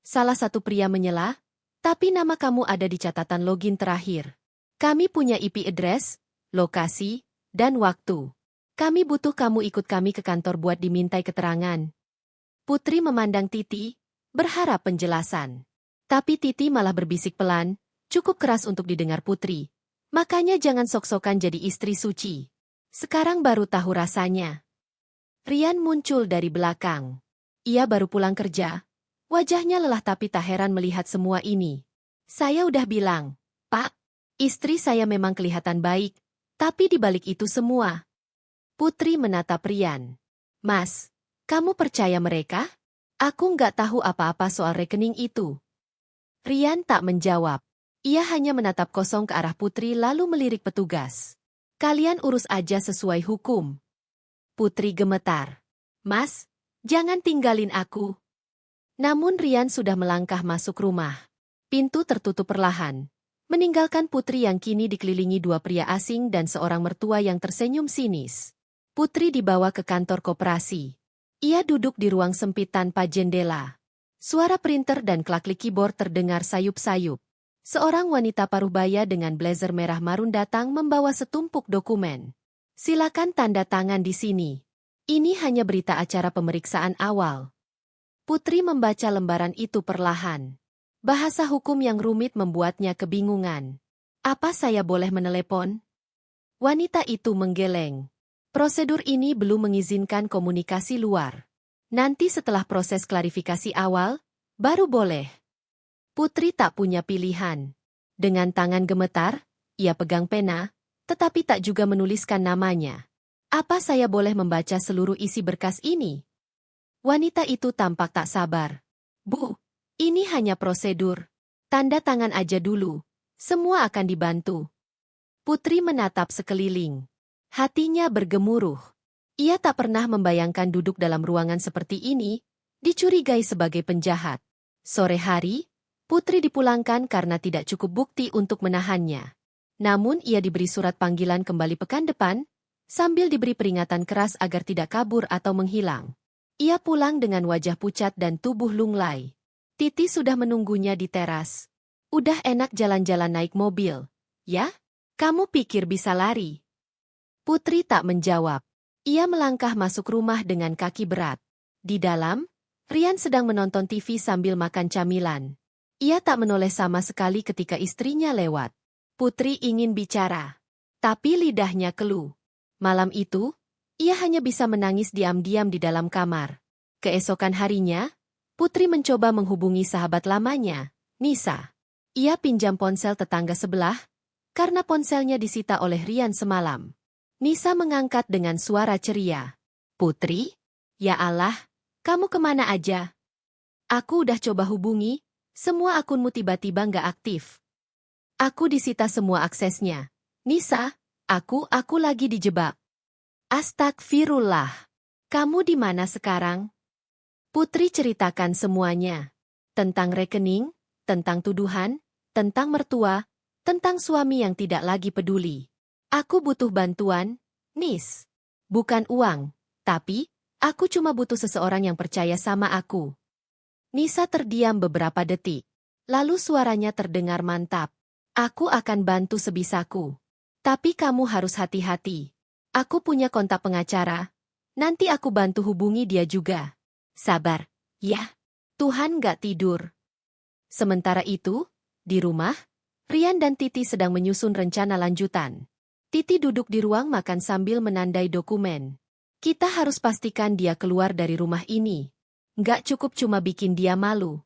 Salah satu pria menyela, tapi nama kamu ada di catatan login terakhir. Kami punya IP address, lokasi, dan waktu. Kami butuh kamu ikut kami ke kantor buat dimintai keterangan. Putri memandang Titi, berharap penjelasan. Tapi Titi malah berbisik pelan, cukup keras untuk didengar Putri. Makanya jangan sok-sokan jadi istri suci. Sekarang baru tahu rasanya. Rian muncul dari belakang. Ia baru pulang kerja. Wajahnya lelah tapi tak heran melihat semua ini. Saya udah bilang, Pak, istri saya memang kelihatan baik, tapi di balik itu semua. Putri menatap Rian. Mas, kamu percaya mereka? Aku nggak tahu apa-apa soal rekening itu. Rian tak menjawab. Ia hanya menatap kosong ke arah Putri lalu melirik petugas. Kalian urus aja sesuai hukum. Putri gemetar. Mas, jangan tinggalin aku. Namun Rian sudah melangkah masuk rumah. Pintu tertutup perlahan, meninggalkan Putri yang kini dikelilingi dua pria asing dan seorang mertua yang tersenyum sinis. Putri dibawa ke kantor koperasi. Ia duduk di ruang sempit tanpa jendela. Suara printer dan klik keyboard terdengar sayup-sayup. Seorang wanita paruh baya dengan blazer merah marun datang membawa setumpuk dokumen. Silakan tanda tangan di sini. Ini hanya berita acara pemeriksaan awal. Putri membaca lembaran itu perlahan. Bahasa hukum yang rumit membuatnya kebingungan. Apa saya boleh menelepon? Wanita itu menggeleng. Prosedur ini belum mengizinkan komunikasi luar. Nanti setelah proses klarifikasi awal, baru boleh. Putri tak punya pilihan. Dengan tangan gemetar, ia pegang pena, tetapi tak juga menuliskan namanya. Apa saya boleh membaca seluruh isi berkas ini? Wanita itu tampak tak sabar. Bu, ini hanya prosedur. Tanda tangan aja dulu. Semua akan dibantu. Putri menatap sekeliling. Hatinya bergemuruh. Ia tak pernah membayangkan duduk dalam ruangan seperti ini, dicurigai sebagai penjahat. Sore hari, Putri dipulangkan karena tidak cukup bukti untuk menahannya. Namun ia diberi surat panggilan kembali pekan depan, sambil diberi peringatan keras agar tidak kabur atau menghilang. Ia pulang dengan wajah pucat dan tubuh lunglai. Titi sudah menunggunya di teras. Udah enak jalan-jalan naik mobil, ya? Kamu pikir bisa lari? Putri tak menjawab. Ia melangkah masuk rumah dengan kaki berat. Di dalam, Rian sedang menonton TV sambil makan camilan. Ia tak menoleh sama sekali ketika istrinya lewat. Putri ingin bicara, tapi lidahnya keluh. Malam itu, ia hanya bisa menangis diam-diam di dalam kamar. Keesokan harinya, Putri mencoba menghubungi sahabat lamanya, Nisa. Ia pinjam ponsel tetangga sebelah, karena ponselnya disita oleh Rian semalam. Nisa mengangkat dengan suara ceria. Putri? Ya Allah, kamu kemana aja? Aku udah coba hubungi, semua akunmu tiba-tiba nggak aktif. Aku disita semua aksesnya. Nisa, aku lagi dijebak. Astagfirullah. Kamu di mana sekarang? Putri ceritakan semuanya. Tentang rekening, tentang tuduhan, tentang mertua, tentang suami yang tidak lagi peduli. Aku butuh bantuan, Nis. Bukan uang, tapi aku cuma butuh seseorang yang percaya sama aku. Nisa terdiam beberapa detik. Lalu suaranya terdengar mantap. Aku akan bantu sebisaku. Tapi kamu harus hati-hati. Aku punya kontak pengacara. Nanti aku bantu hubungi dia juga. Sabar, ya. Tuhan gak tidur. Sementara itu, di rumah, Rian dan Titi sedang menyusun rencana lanjutan. Titi duduk di ruang makan sambil menandai dokumen. Kita harus pastikan dia keluar dari rumah ini. Gak cukup cuma bikin dia malu.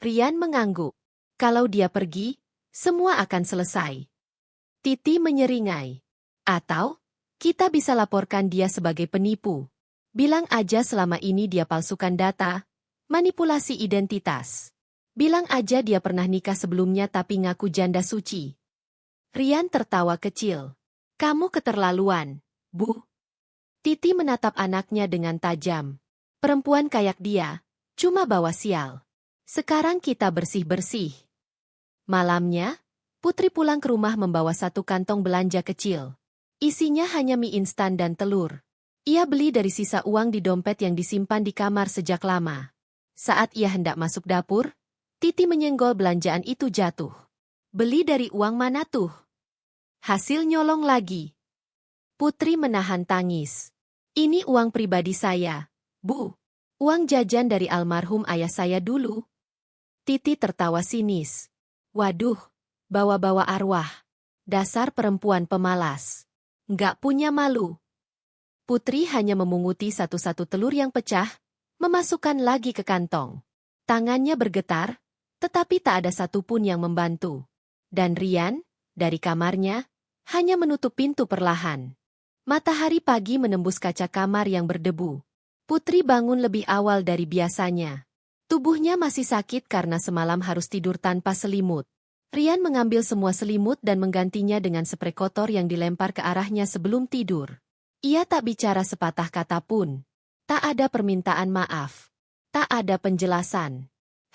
Rian mengangguk. Kalau dia pergi, semua akan selesai. Titi menyeringai. Atau, kita bisa laporkan dia sebagai penipu. Bilang aja selama ini dia palsukan data, manipulasi identitas. Bilang aja dia pernah nikah sebelumnya tapi ngaku janda suci. Rian tertawa kecil. Kamu keterlaluan, Bu. Titi menatap anaknya dengan tajam. Perempuan kayak dia, cuma bawa sial. Sekarang kita bersih-bersih. Malamnya, Putri pulang ke rumah membawa satu kantong belanja kecil. Isinya hanya mie instan dan telur. Ia beli dari sisa uang di dompet yang disimpan di kamar sejak lama. Saat ia hendak masuk dapur, Titi menyenggol belanjaan itu jatuh. Beli dari uang mana tuh? Hasil nyolong lagi. Putri menahan tangis. Ini uang pribadi saya, Bu. Uang jajan dari almarhum ayah saya dulu. Titi tertawa sinis. Waduh, bawa-bawa arwah. Dasar perempuan pemalas. Nggak punya malu. Putri hanya memunguti satu-satu telur yang pecah, memasukkan lagi ke kantong. Tangannya bergetar, tetapi tak ada satupun yang membantu. Dan Rian, dari kamarnya, hanya menutup pintu perlahan. Matahari pagi menembus kaca kamar yang berdebu. Putri bangun lebih awal dari biasanya. Tubuhnya masih sakit karena semalam harus tidur tanpa selimut. Rian mengambil semua selimut dan menggantinya dengan sprei kotor yang dilempar ke arahnya sebelum tidur. Ia tak bicara sepatah kata pun. Tak ada permintaan maaf. Tak ada penjelasan.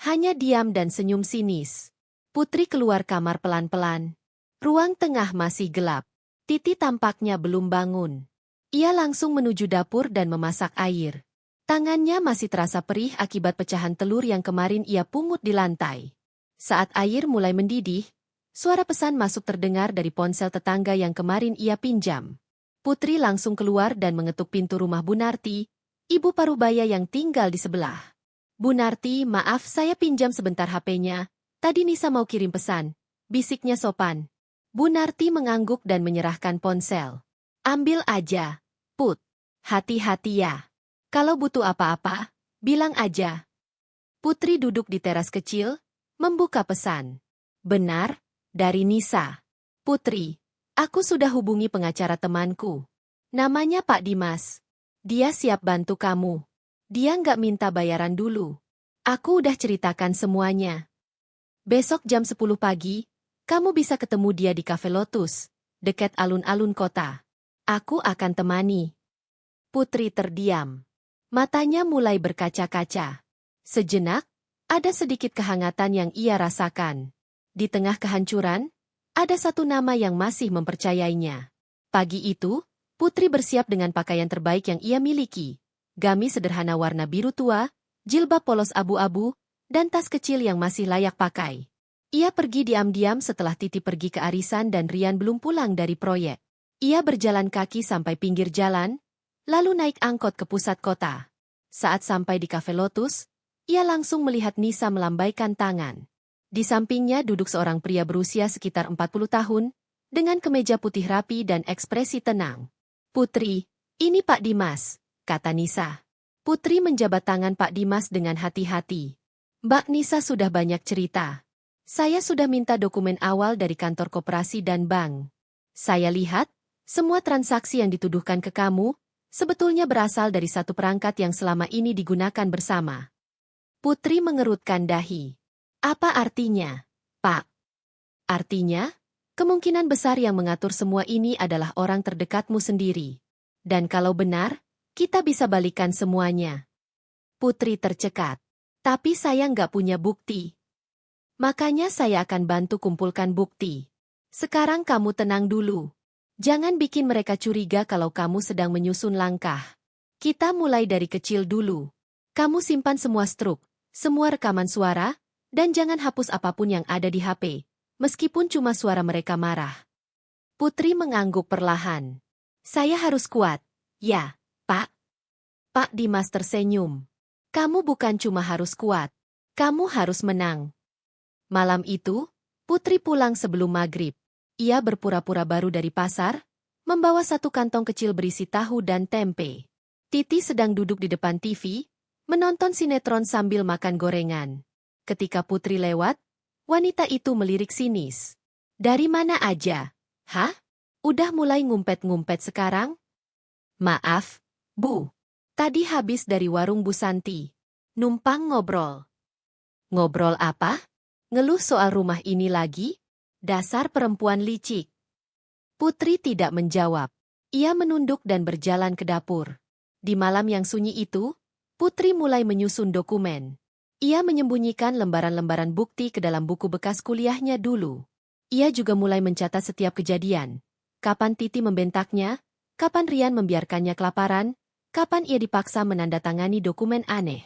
Hanya diam dan senyum sinis. Putri keluar kamar pelan-pelan. Ruang tengah masih gelap. Titi tampaknya belum bangun. Ia langsung menuju dapur dan memasak air. Tangannya masih terasa perih akibat pecahan telur yang kemarin ia pungut di lantai. Saat air mulai mendidih, suara pesan masuk terdengar dari ponsel tetangga yang kemarin ia pinjam. Putri langsung keluar dan mengetuk pintu rumah Bu Narti, ibu parubaya yang tinggal di sebelah. Bu Narti, maaf saya pinjam sebentar HP-nya. Tadi Nisa mau kirim pesan, bisiknya sopan. Bu Narti mengangguk dan menyerahkan ponsel. Ambil aja, Put. Hati-hati ya. Kalau butuh apa-apa, bilang aja. Putri duduk di teras kecil, membuka pesan. Benar, dari Nisa. Putri, aku sudah hubungi pengacara temanku. Namanya Pak Dimas. Dia siap bantu kamu. Dia nggak minta bayaran dulu. Aku udah ceritakan semuanya. Besok jam 10 pagi, kamu bisa ketemu dia di Cafe Lotus, dekat alun-alun kota. Aku akan temani. Putri terdiam. Matanya mulai berkaca-kaca. Sejenak, ada sedikit kehangatan yang ia rasakan. Di tengah kehancuran, ada satu nama yang masih mempercayainya. Pagi itu, Putri bersiap dengan pakaian terbaik yang ia miliki. Gamis sederhana warna biru tua, jilbab polos abu-abu, dan tas kecil yang masih layak pakai. Ia pergi diam-diam setelah Titi pergi ke arisan dan Rian belum pulang dari proyek. Ia berjalan kaki sampai pinggir jalan, lalu naik angkot ke pusat kota. Saat sampai di Cafe Lotus, ia langsung melihat Nisa melambaikan tangan. Di sampingnya duduk seorang pria berusia sekitar 40 tahun, dengan kemeja putih rapi dan ekspresi tenang. Putri, ini Pak Dimas, kata Nisa. Putri menjabat tangan Pak Dimas dengan hati-hati. Mbak Nisa sudah banyak cerita. Saya sudah minta dokumen awal dari kantor koperasi dan bank. Saya lihat, semua transaksi yang dituduhkan ke kamu, sebetulnya berasal dari satu perangkat yang selama ini digunakan bersama. Putri mengerutkan dahi. Apa artinya, Pak? Artinya, kemungkinan besar yang mengatur semua ini adalah orang terdekatmu sendiri. Dan kalau benar, kita bisa balikan semuanya. Putri tercekat. Tapi saya nggak punya bukti. Makanya saya akan bantu kumpulkan bukti. Sekarang kamu tenang dulu. Jangan bikin mereka curiga kalau kamu sedang menyusun langkah. Kita mulai dari kecil dulu. Kamu simpan semua struk, semua rekaman suara, dan jangan hapus apapun yang ada di HP, meskipun cuma suara mereka marah. Putri mengangguk perlahan. Saya harus kuat. Ya, Pak. Pak Dimas tersenyum. Kamu bukan cuma harus kuat, kamu harus menang. Malam itu, Putri pulang sebelum maghrib. Ia berpura-pura baru dari pasar, membawa satu kantong kecil berisi tahu dan tempe. Titi sedang duduk di depan TV, menonton sinetron sambil makan gorengan. Ketika Putri lewat, wanita itu melirik sinis. Dari mana aja? Hah? Udah mulai ngumpet-ngumpet sekarang? Maaf, Bu. Tadi habis dari warung Bu Santi. Numpang ngobrol. Ngobrol apa? Ngeluh soal rumah ini lagi? Dasar perempuan licik. Putri tidak menjawab. Ia menunduk dan berjalan ke dapur. Di malam yang sunyi itu, Putri mulai menyusun dokumen. Ia menyembunyikan lembaran-lembaran bukti ke dalam buku bekas kuliahnya dulu. Ia juga mulai mencatat setiap kejadian. Kapan Titi membentaknya, Kapan Rian membiarkannya kelaparan? Kapan ia dipaksa menandatangani dokumen aneh?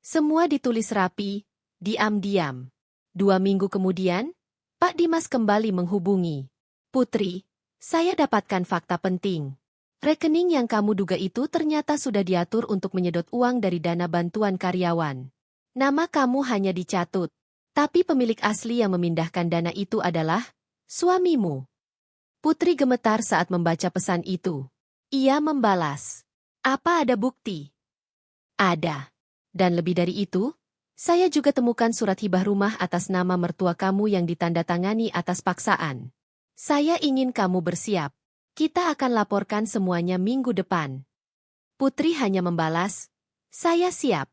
Semua ditulis rapi, diam-diam. 2 minggu kemudian, Pak Dimas kembali menghubungi. Putri, saya dapatkan fakta penting. Rekening yang kamu duga itu ternyata sudah diatur untuk menyedot uang dari dana bantuan karyawan. Nama kamu hanya dicatut. Tapi pemilik asli yang memindahkan dana itu adalah suamimu. Putri gemetar saat membaca pesan itu. Ia membalas. Apa ada bukti? Ada. Dan lebih dari itu, saya juga temukan surat hibah rumah atas nama mertua kamu yang ditandatangani atas paksaan. Saya ingin kamu bersiap. Kita akan laporkan semuanya minggu depan. Putri hanya membalas, saya siap.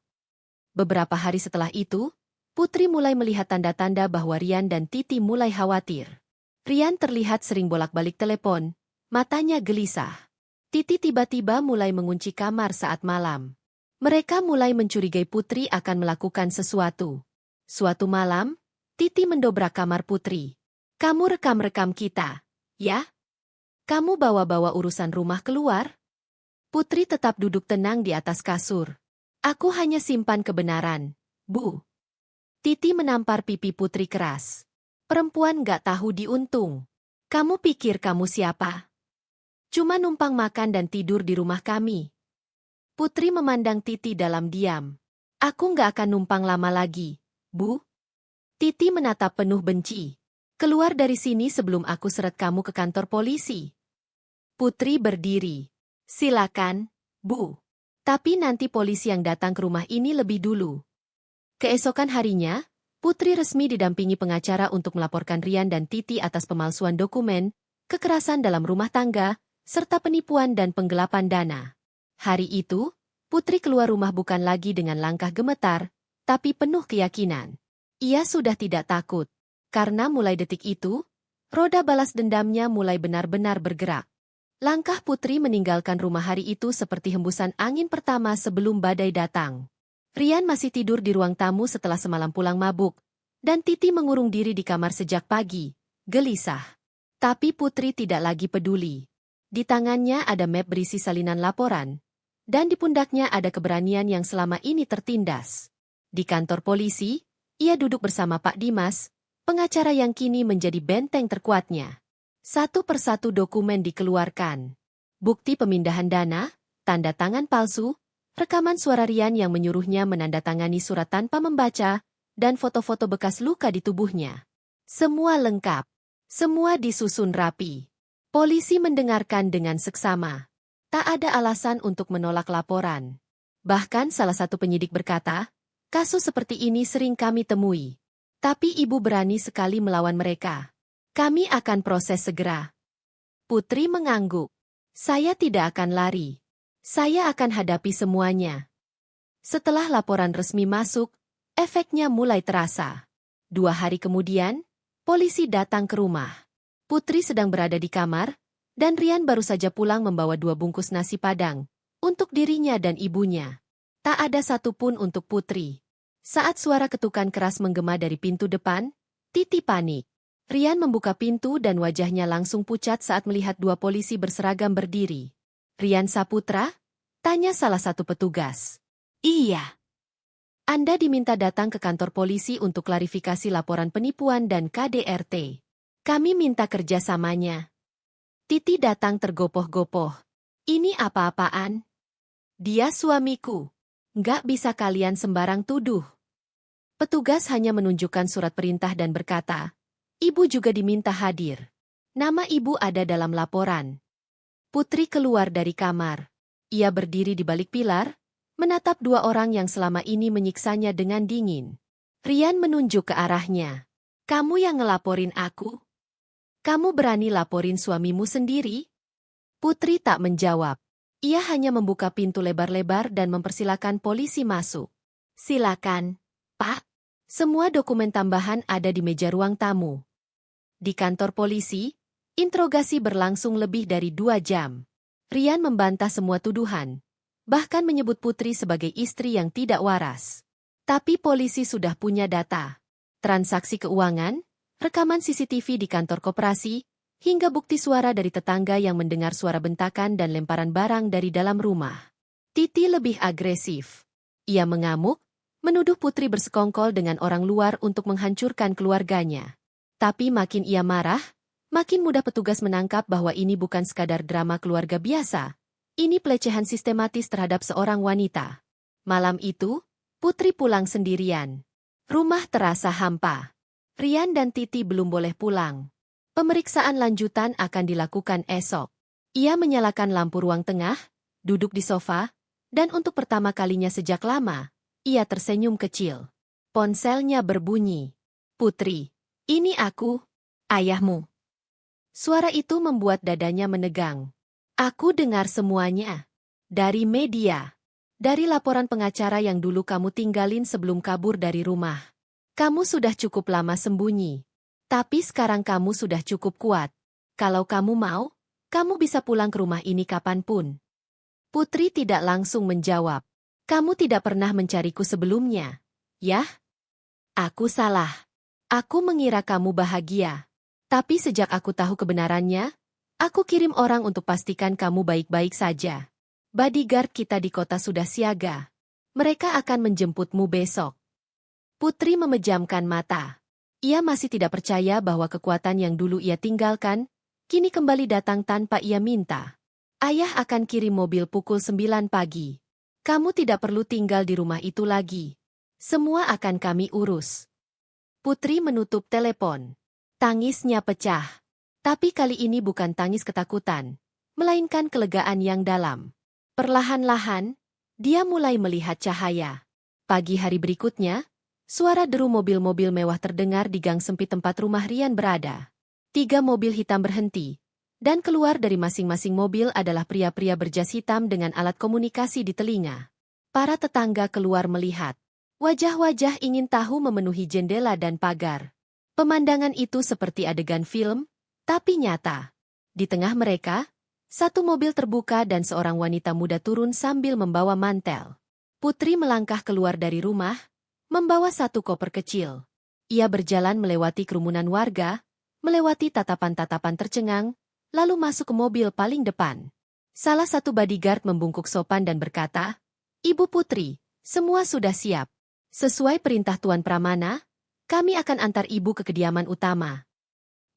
Beberapa hari setelah itu, Putri mulai melihat tanda-tanda bahwa Rian dan Titi mulai khawatir. Rian terlihat sering bolak-balik telepon, matanya gelisah. Titi tiba-tiba mulai mengunci kamar saat malam. Mereka mulai mencurigai Putri akan melakukan sesuatu. Suatu malam, Titi mendobrak kamar Putri. Kamu rekam-rekam kita, ya? Kamu bawa-bawa urusan rumah keluar? Putri tetap duduk tenang di atas kasur. Aku hanya simpan kebenaran, Bu. Titi menampar pipi Putri keras. Perempuan gak tahu diuntung. Kamu pikir kamu siapa? Cuma numpang makan dan tidur di rumah kami. Putri memandang Titi dalam diam. Aku gak akan numpang lama lagi, Bu. Titi menatap penuh benci. Keluar dari sini sebelum aku seret kamu ke kantor polisi. Putri berdiri. Silakan, Bu. Tapi nanti polisi yang datang ke rumah ini lebih dulu. Keesokan harinya, Putri resmi didampingi pengacara untuk melaporkan Rian dan Titi atas pemalsuan dokumen, kekerasan dalam rumah tangga, serta penipuan dan penggelapan dana. Hari itu, Putri keluar rumah bukan lagi dengan langkah gemetar, tapi penuh keyakinan. Ia sudah tidak takut, karena mulai detik itu, roda balas dendamnya mulai benar-benar bergerak. Langkah Putri meninggalkan rumah hari itu seperti hembusan angin pertama sebelum badai datang. Rian masih tidur di ruang tamu setelah semalam pulang mabuk, dan Titi mengurung diri di kamar sejak pagi, gelisah. Tapi Putri tidak lagi peduli. Di tangannya ada map berisi salinan laporan, dan di pundaknya ada keberanian yang selama ini tertindas. Di kantor polisi, ia duduk bersama Pak Dimas, pengacara yang kini menjadi benteng terkuatnya. Satu persatu dokumen dikeluarkan. Bukti pemindahan dana, tanda tangan palsu, rekaman suara Rian yang menyuruhnya menandatangani surat tanpa membaca, dan foto-foto bekas luka di tubuhnya. Semua lengkap. Semua disusun rapi. Polisi mendengarkan dengan seksama. Tak ada alasan untuk menolak laporan. Bahkan salah satu penyidik berkata, kasus seperti ini sering kami temui. Tapi ibu berani sekali melawan mereka. Kami akan proses segera. Putri mengangguk. Saya tidak akan lari. Saya akan hadapi semuanya. Setelah laporan resmi masuk, efeknya mulai terasa. 2 hari kemudian, polisi datang ke rumah. Putri sedang berada di kamar, dan Rian baru saja pulang membawa 2 bungkus nasi Padang, untuk dirinya dan ibunya. Tak ada satupun untuk Putri. Saat suara ketukan keras menggema dari pintu depan, Titi panik. Rian membuka pintu dan wajahnya langsung pucat saat melihat 2 polisi berseragam berdiri. Rian Saputra? Tanya salah satu petugas. Iya. Anda diminta datang ke kantor polisi untuk klarifikasi laporan penipuan dan KDRT. Kami minta kerjasamanya. Titi datang tergopoh-gopoh. Ini apa-apaan? Dia suamiku. Nggak bisa kalian sembarang tuduh. Petugas hanya menunjukkan surat perintah dan berkata, Ibu juga diminta hadir. Nama ibu ada dalam laporan. Putri keluar dari kamar. Ia berdiri di balik pilar, menatap 2 orang yang selama ini menyiksanya dengan dingin. Rian menunjuk ke arahnya. Kamu yang ngelaporin aku? Kamu berani laporin suamimu sendiri? Putri tak menjawab. Ia hanya membuka pintu lebar-lebar dan mempersilakan polisi masuk. Silakan, Pak. Semua dokumen tambahan ada di meja ruang tamu. Di kantor polisi, interogasi berlangsung lebih dari 2 jam. Rian membantah semua tuduhan, bahkan menyebut Putri sebagai istri yang tidak waras. Tapi polisi sudah punya data. Transaksi keuangan, rekaman CCTV di kantor koperasi, hingga bukti suara dari tetangga yang mendengar suara bentakan dan lemparan barang dari dalam rumah. Titi lebih agresif. Ia mengamuk, menuduh Putri bersekongkol dengan orang luar untuk menghancurkan keluarganya. Tapi makin ia marah, makin mudah petugas menangkap bahwa ini bukan sekadar drama keluarga biasa. Ini pelecehan sistematis terhadap seorang wanita. Malam itu, Putri pulang sendirian. Rumah terasa hampa. Rian dan Titi belum boleh pulang. Pemeriksaan lanjutan akan dilakukan esok. Ia menyalakan lampu ruang tengah, duduk di sofa, dan untuk pertama kalinya sejak lama, ia tersenyum kecil. Ponselnya berbunyi. Putri, ini aku, ayahmu. Suara itu membuat dadanya menegang. Aku dengar semuanya. Dari media. Dari laporan pengacara yang dulu kamu tinggalin sebelum kabur dari rumah. Kamu sudah cukup lama sembunyi. Tapi sekarang kamu sudah cukup kuat. Kalau kamu mau, kamu bisa pulang ke rumah ini kapanpun. Putri tidak langsung menjawab. Kamu tidak pernah mencariku sebelumnya, ya? Aku salah. Aku mengira kamu bahagia. Tapi sejak aku tahu kebenarannya, aku kirim orang untuk pastikan kamu baik-baik saja. Bodyguard kita di kota sudah siaga. Mereka akan menjemputmu besok. Putri memejamkan mata. Ia masih tidak percaya bahwa kekuatan yang dulu ia tinggalkan, kini kembali datang tanpa ia minta. Ayah akan kirim mobil pukul 9 pagi. Kamu tidak perlu tinggal di rumah itu lagi. Semua akan kami urus. Putri menutup telepon. Tangisnya pecah. Tapi kali ini bukan tangis ketakutan, melainkan kelegaan yang dalam. Perlahan-lahan, dia mulai melihat cahaya. Pagi hari berikutnya, suara deru mobil-mobil mewah terdengar di gang sempit tempat rumah Rian berada. 3 mobil hitam berhenti, dan keluar dari masing-masing mobil adalah pria-pria berjas hitam dengan alat komunikasi di telinga. Para tetangga keluar melihat. Wajah-wajah ingin tahu memenuhi jendela dan pagar. Pemandangan itu seperti adegan film, tapi nyata. Di tengah mereka, satu mobil terbuka dan seorang wanita muda turun sambil membawa mantel. Putri melangkah keluar dari rumah, membawa satu koper kecil. Ia berjalan melewati kerumunan warga, melewati tatapan-tatapan tercengang, lalu masuk ke mobil paling depan. Salah satu bodyguard membungkuk sopan dan berkata, "Ibu Putri, semua sudah siap. Sesuai perintah Tuan Pramana, kami akan antar ibu ke kediaman utama."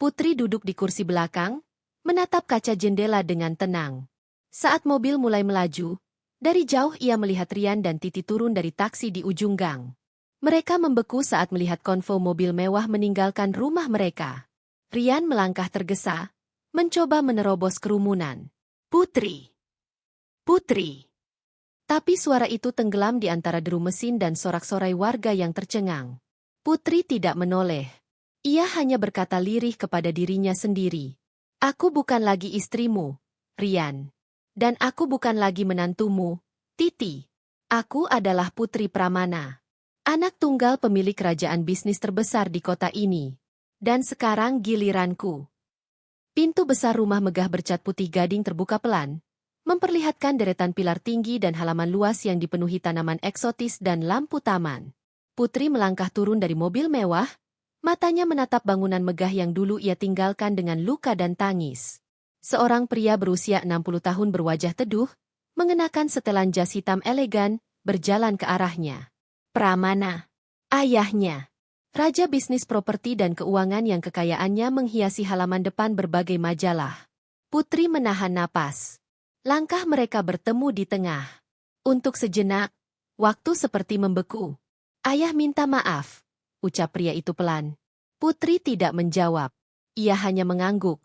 Putri duduk di kursi belakang, menatap kaca jendela dengan tenang. Saat mobil mulai melaju, dari jauh ia melihat Rian dan Titi turun dari taksi di ujung gang. Mereka membeku saat melihat konvoi mobil mewah meninggalkan rumah mereka. Rian melangkah tergesa, mencoba menerobos kerumunan. "Putri! Putri!" Tapi suara itu tenggelam di antara deru mesin dan sorak-sorai warga yang tercengang. Putri tidak menoleh. Ia hanya berkata lirih kepada dirinya sendiri. "Aku bukan lagi istrimu, Rian. Dan aku bukan lagi menantumu, Titi. Aku adalah Putri Pramana. Anak tunggal pemilik kerajaan bisnis terbesar di kota ini. Dan sekarang giliranku." Pintu besar rumah megah bercat putih gading terbuka pelan, memperlihatkan deretan pilar tinggi dan halaman luas yang dipenuhi tanaman eksotis dan lampu taman. Putri melangkah turun dari mobil mewah, matanya menatap bangunan megah yang dulu ia tinggalkan dengan luka dan tangis. Seorang pria berusia 60 tahun berwajah teduh, mengenakan setelan jas hitam elegan, berjalan ke arahnya. Pramana, ayahnya. Raja bisnis properti dan keuangan yang kekayaannya menghiasi halaman depan berbagai majalah. Putri menahan napas. Langkah mereka bertemu di tengah. Untuk sejenak, waktu seperti membeku. "Ayah minta maaf," ucap pria itu pelan. Putri tidak menjawab. Ia hanya mengangguk,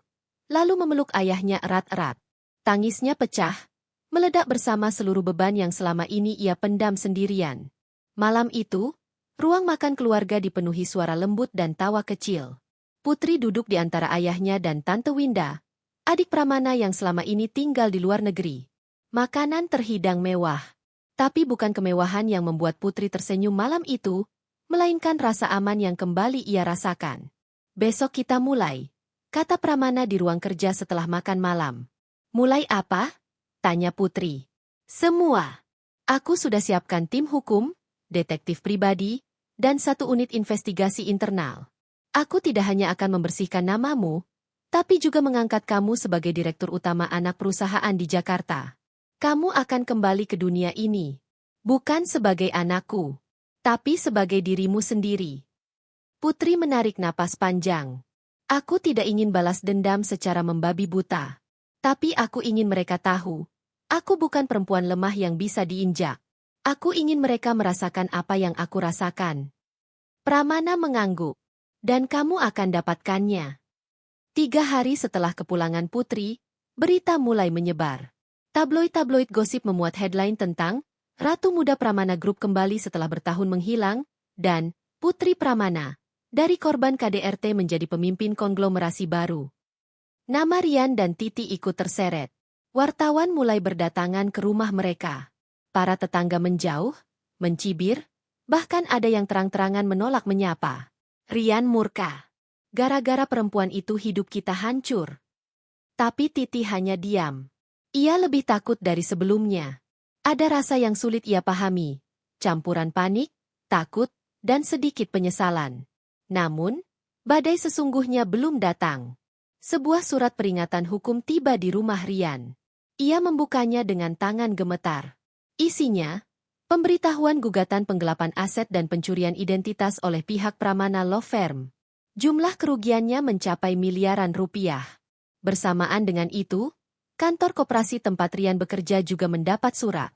lalu memeluk ayahnya erat-erat. Tangisnya pecah, meledak bersama seluruh beban yang selama ini ia pendam sendirian. Malam itu, ruang makan keluarga dipenuhi suara lembut dan tawa kecil. Putri duduk di antara ayahnya dan Tante Winda, adik Pramana yang selama ini tinggal di luar negeri. Makanan terhidang mewah. Tapi bukan kemewahan yang membuat Putri tersenyum malam itu, melainkan rasa aman yang kembali ia rasakan. "Besok kita mulai," kata Pramana di ruang kerja setelah makan malam. "Mulai apa?" tanya Putri. "Semua. Aku sudah siapkan tim hukum, detektif pribadi, dan 1 unit investigasi internal. Aku tidak hanya akan membersihkan namamu, tapi juga mengangkat kamu sebagai direktur utama anak perusahaan di Jakarta. Kamu akan kembali ke dunia ini, bukan sebagai anakku, tapi sebagai dirimu sendiri. Putri menarik napas panjang. Aku tidak ingin balas dendam secara membabi buta. Tapi aku ingin mereka tahu, aku bukan perempuan lemah yang bisa diinjak. Aku ingin mereka merasakan apa yang aku rasakan. Pramana mengangguk. Dan kamu akan dapatkannya. 3 hari setelah kepulangan Putri, berita mulai menyebar. Tabloid-tabloid gosip memuat headline tentang Ratu Muda Pramana Group kembali setelah bertahun menghilang, dan Putri Pramana, dari korban KDRT menjadi pemimpin konglomerasi baru. Nama Rian dan Titi ikut terseret. Wartawan mulai berdatangan ke rumah mereka. Para tetangga menjauh, mencibir, bahkan ada yang terang-terangan menolak menyapa. Rian murka. Gara-gara perempuan itu hidup kita hancur. Tapi Titi hanya diam. Ia lebih takut dari sebelumnya. Ada rasa yang sulit ia pahami. Campuran panik, takut, dan sedikit penyesalan. Namun, badai sesungguhnya belum datang. Sebuah surat peringatan hukum tiba di rumah Rian. Ia membukanya dengan tangan gemetar. Isinya, pemberitahuan gugatan penggelapan aset dan pencurian identitas oleh pihak Pramana Law Firm. Jumlah kerugiannya mencapai miliaran rupiah. Bersamaan dengan itu, kantor koperasi tempat Rian bekerja juga mendapat surat.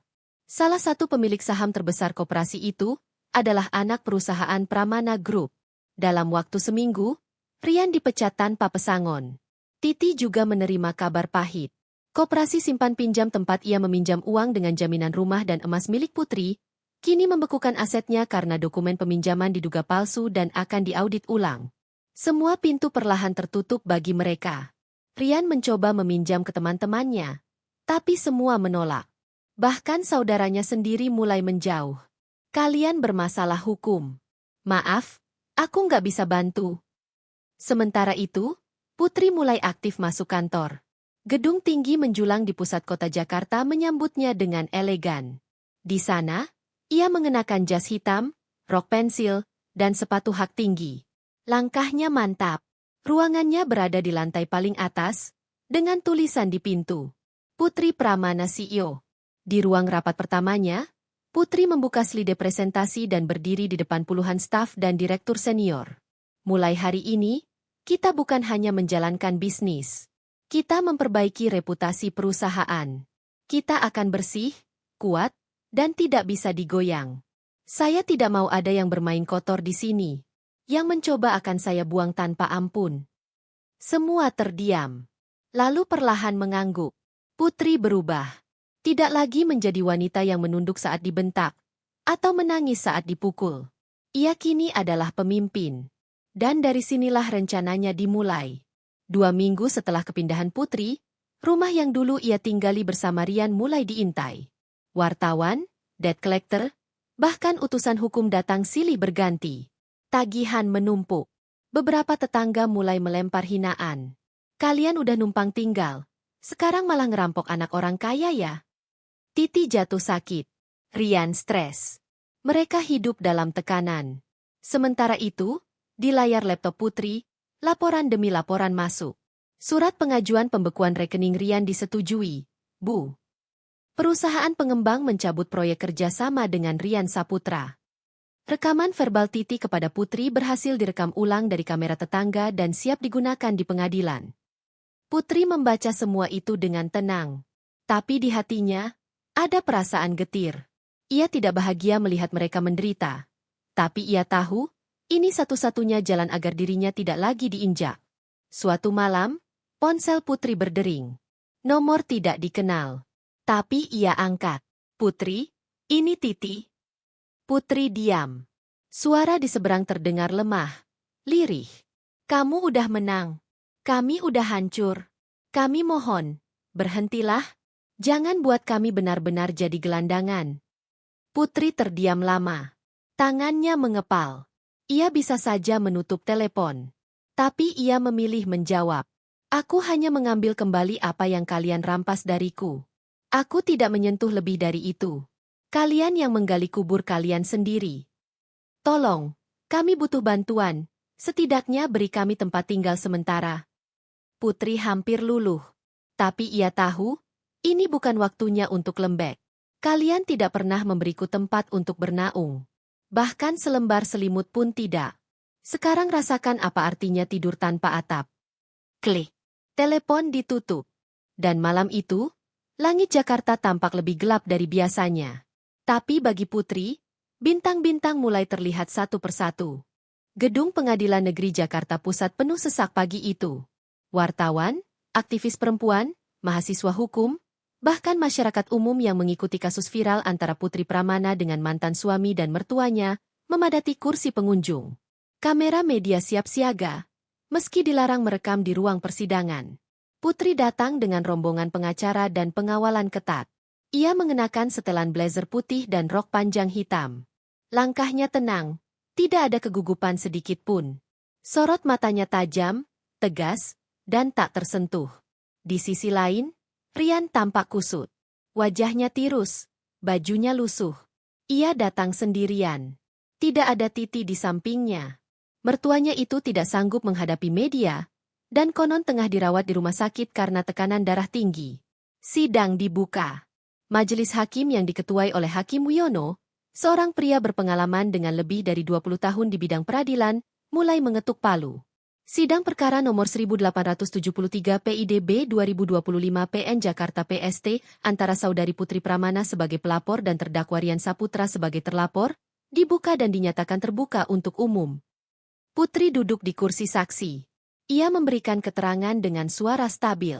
Salah satu pemilik saham terbesar koperasi itu adalah anak perusahaan Pramana Group. Dalam waktu seminggu, Rian dipecat tanpa pesangon. Titi juga menerima kabar pahit. Koperasi simpan pinjam tempat ia meminjam uang dengan jaminan rumah dan emas milik Putri, kini membekukan asetnya karena dokumen peminjaman diduga palsu dan akan diaudit ulang. Semua pintu perlahan tertutup bagi mereka. Rian mencoba meminjam ke teman-temannya, tapi semua menolak. Bahkan saudaranya sendiri mulai menjauh. Kalian bermasalah hukum. Maaf, aku nggak bisa bantu. Sementara itu, Putri mulai aktif masuk kantor. Gedung tinggi menjulang di pusat kota Jakarta menyambutnya dengan elegan. Di sana, ia mengenakan jas hitam, rok pensil, dan sepatu hak tinggi. Langkahnya mantap. Ruangannya berada di lantai paling atas, dengan tulisan di pintu. Putri Pramana CEO. Di ruang rapat pertamanya, Putri membuka slide presentasi dan berdiri di depan puluhan staf dan direktur senior. Mulai hari ini, kita bukan hanya menjalankan bisnis. Kita memperbaiki reputasi perusahaan. Kita akan bersih, kuat, dan tidak bisa digoyang. Saya tidak mau ada yang bermain kotor di sini. Yang mencoba akan saya buang tanpa ampun. Semua terdiam. Lalu perlahan mengangguk. Putri berubah. Tidak lagi menjadi wanita yang menunduk saat dibentak, atau menangis saat dipukul. Ia kini adalah pemimpin. Dan dari sinilah rencananya dimulai. 2 minggu setelah kepindahan Putri, rumah yang dulu ia tinggali bersama Rian mulai diintai. Wartawan, debt collector, bahkan utusan hukum datang silih berganti. Tagihan menumpuk. Beberapa tetangga mulai melempar hinaan. Kalian udah numpang tinggal. Sekarang malah ngerampok anak orang kaya ya? Titi jatuh sakit. Rian stres. Mereka hidup dalam tekanan. Sementara itu, di layar laptop Putri, laporan demi laporan masuk. Surat pengajuan pembekuan rekening Rian disetujui. Bu. Perusahaan pengembang mencabut proyek kerjasama dengan Rian Saputra. Rekaman verbal Titi kepada Putri berhasil direkam ulang dari kamera tetangga dan siap digunakan di pengadilan. Putri membaca semua itu dengan tenang. Tapi di hatinya, ada perasaan getir. Ia tidak bahagia melihat mereka menderita. Tapi ia tahu, ini satu-satunya jalan agar dirinya tidak lagi diinjak. Suatu malam, ponsel Putri berdering. Nomor tidak dikenal. Tapi ia angkat. Putri, ini Titi. Putri diam. Suara di seberang terdengar lemah, lirih. Kamu udah menang. Kami udah hancur. Kami mohon, berhentilah. Jangan buat kami benar-benar jadi gelandangan. Putri terdiam lama. Tangannya mengepal. Ia bisa saja menutup telepon. Tapi ia memilih menjawab. Aku hanya mengambil kembali apa yang kalian rampas dariku. Aku tidak menyentuh lebih dari itu. Kalian yang menggali kubur kalian sendiri. Tolong, kami butuh bantuan. Setidaknya beri kami tempat tinggal sementara. Putri hampir luluh. Tapi ia tahu, ini bukan waktunya untuk lembek. Kalian tidak pernah memberiku tempat untuk bernaung. Bahkan selembar selimut pun tidak. Sekarang rasakan apa artinya tidur tanpa atap. Klik. Telepon ditutup. Dan malam itu, langit Jakarta tampak lebih gelap dari biasanya. Tapi bagi Putri, bintang-bintang mulai terlihat satu persatu. Gedung Pengadilan Negeri Jakarta Pusat penuh sesak pagi itu. Wartawan, aktivis perempuan, mahasiswa hukum, bahkan masyarakat umum yang mengikuti kasus viral antara Putri Pramana dengan mantan suami dan mertuanya, memadati kursi pengunjung. Kamera media siap siaga, meski dilarang merekam di ruang persidangan. Putri datang dengan rombongan pengacara dan pengawalan ketat. Ia mengenakan setelan blazer putih dan rok panjang hitam. Langkahnya tenang, tidak ada kegugupan sedikit pun. Sorot matanya tajam, tegas, dan tak tersentuh. Di sisi lain, Rian tampak kusut. Wajahnya tirus, bajunya lusuh. Ia datang sendirian. Tidak ada Titi di sampingnya. Mertuanya itu tidak sanggup menghadapi media, dan konon tengah dirawat di rumah sakit karena tekanan darah tinggi. Sidang dibuka. Majelis hakim yang diketuai oleh Hakim Wiono, seorang pria berpengalaman dengan lebih dari 20 tahun di bidang peradilan, mulai mengetuk palu. Sidang perkara nomor 1873 PIDB 2025 PN Jakarta PST antara saudari Putri Pramana sebagai pelapor dan terdakwa Rian Saputra sebagai terlapor, dibuka dan dinyatakan terbuka untuk umum. Putri duduk di kursi saksi. Ia memberikan keterangan dengan suara stabil.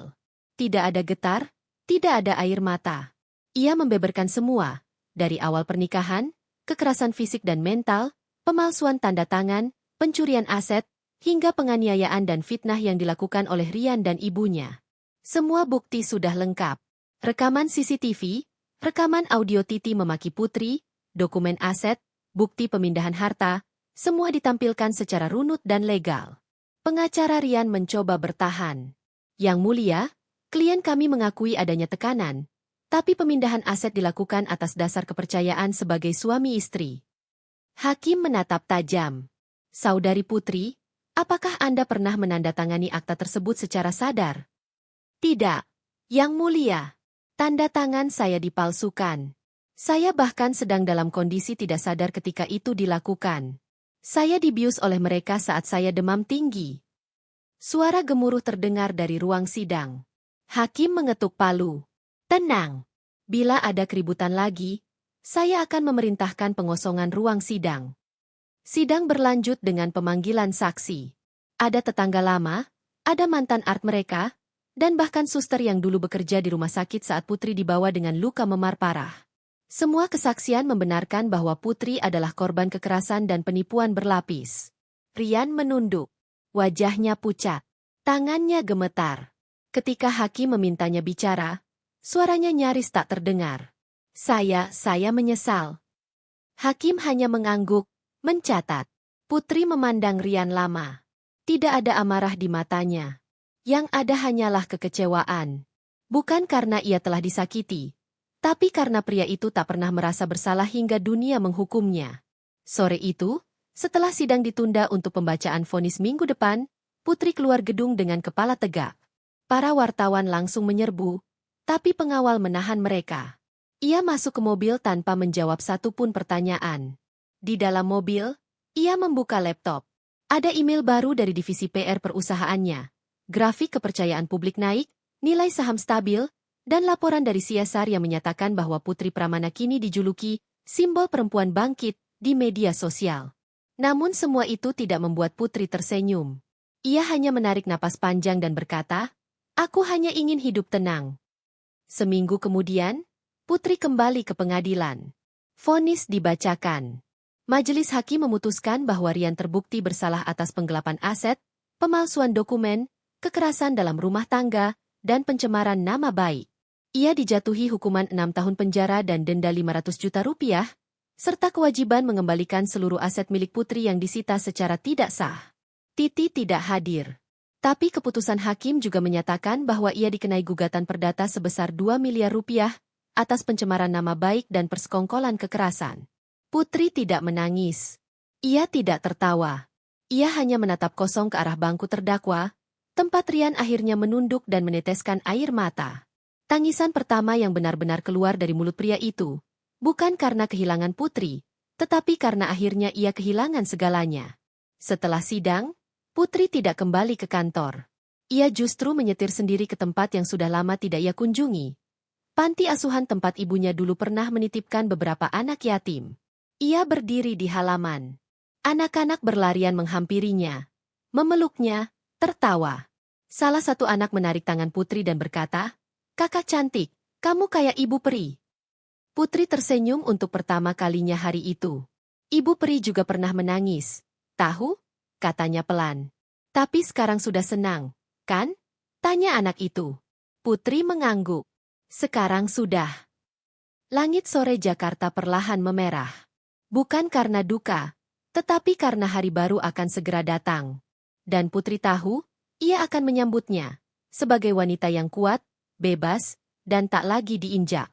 Tidak ada getar, tidak ada air mata. Ia membeberkan semua, dari awal pernikahan, kekerasan fisik dan mental, pemalsuan tanda tangan, pencurian aset, hingga penganiayaan dan fitnah yang dilakukan oleh Rian dan ibunya. Semua bukti sudah lengkap. Rekaman CCTV, rekaman audio Titi memaki Putri, dokumen aset, bukti pemindahan harta, semua ditampilkan secara runut dan legal. Pengacara Rian mencoba bertahan. Yang mulia, klien kami mengakui adanya tekanan, tapi pemindahan aset dilakukan atas dasar kepercayaan sebagai suami istri. Hakim menatap tajam. Saudari Putri, apakah Anda pernah menandatangani akta tersebut secara sadar? Tidak, Yang Mulia. Tanda tangan saya dipalsukan. Saya bahkan sedang dalam kondisi tidak sadar ketika itu dilakukan. Saya dibius oleh mereka saat saya demam tinggi. Suara gemuruh terdengar dari ruang sidang. Hakim mengetuk palu. Tenang. Bila ada keributan lagi, saya akan memerintahkan pengosongan ruang sidang. Sidang berlanjut dengan pemanggilan saksi. Ada tetangga lama, ada mantan art mereka, dan bahkan suster yang dulu bekerja di rumah sakit saat Putri dibawa dengan luka memar parah. Semua kesaksian membenarkan bahwa Putri adalah korban kekerasan dan penipuan berlapis. Rian menunduk. Wajahnya pucat. Tangannya gemetar. Ketika hakim memintanya bicara, suaranya nyaris tak terdengar. Saya menyesal. Hakim hanya mengangguk. Mencatat. Putri memandang Rian lama. Tidak ada amarah di matanya. Yang ada hanyalah kekecewaan. Bukan karena ia telah disakiti, tapi karena pria itu tak pernah merasa bersalah hingga dunia menghukumnya. Sore itu, setelah sidang ditunda untuk pembacaan vonis minggu depan, Putri keluar gedung dengan kepala tegak. Para wartawan langsung menyerbu, tapi pengawal menahan mereka. Ia masuk ke mobil tanpa menjawab satupun pertanyaan. Di dalam mobil, ia membuka laptop. Ada email baru dari divisi PR perusahaannya. Grafik kepercayaan publik naik, nilai saham stabil, dan laporan dari CSR yang menyatakan bahwa Putri Pramana kini dijuluki simbol perempuan bangkit di media sosial. Namun semua itu tidak membuat Putri tersenyum. Ia hanya menarik napas panjang dan berkata, "Aku hanya ingin hidup tenang." Seminggu kemudian, Putri kembali ke pengadilan. Vonis dibacakan. Majelis hakim memutuskan bahwa Rian terbukti bersalah atas penggelapan aset, pemalsuan dokumen, kekerasan dalam rumah tangga, dan pencemaran nama baik. Ia dijatuhi hukuman 6 tahun penjara dan denda 500 juta rupiah, serta kewajiban mengembalikan seluruh aset milik Putri yang disita secara tidak sah. Titi tidak hadir. Tapi keputusan hakim juga menyatakan bahwa ia dikenai gugatan perdata sebesar 2 miliar rupiah atas pencemaran nama baik dan persekongkolan kekerasan. Putri tidak menangis. Ia tidak tertawa. Ia hanya menatap kosong ke arah bangku terdakwa, Tempat Rian akhirnya menunduk dan meneteskan air mata. Tangisan pertama yang benar-benar keluar dari mulut pria itu, bukan karena kehilangan Putri, tetapi karena akhirnya ia kehilangan segalanya. Setelah sidang, Putri tidak kembali ke kantor. Ia justru menyetir sendiri ke tempat yang sudah lama tidak ia kunjungi. Panti asuhan tempat ibunya dulu pernah menitipkan beberapa anak yatim. Ia berdiri di halaman. Anak-anak berlarian menghampirinya, memeluknya, tertawa. Salah satu anak menarik tangan Putri dan berkata, "Kakak cantik, kamu kayak Ibu Peri." Putri tersenyum untuk pertama kalinya hari itu. Ibu Peri juga pernah menangis. "Tahu?" katanya pelan. "Tapi sekarang sudah senang, kan?" tanya anak itu. Putri mengangguk. "Sekarang sudah." Langit sore Jakarta perlahan memerah. Bukan karena duka, tetapi karena hari baru akan segera datang. Dan Putri tahu, ia akan menyambutnya sebagai wanita yang kuat, bebas, dan tak lagi diinjak.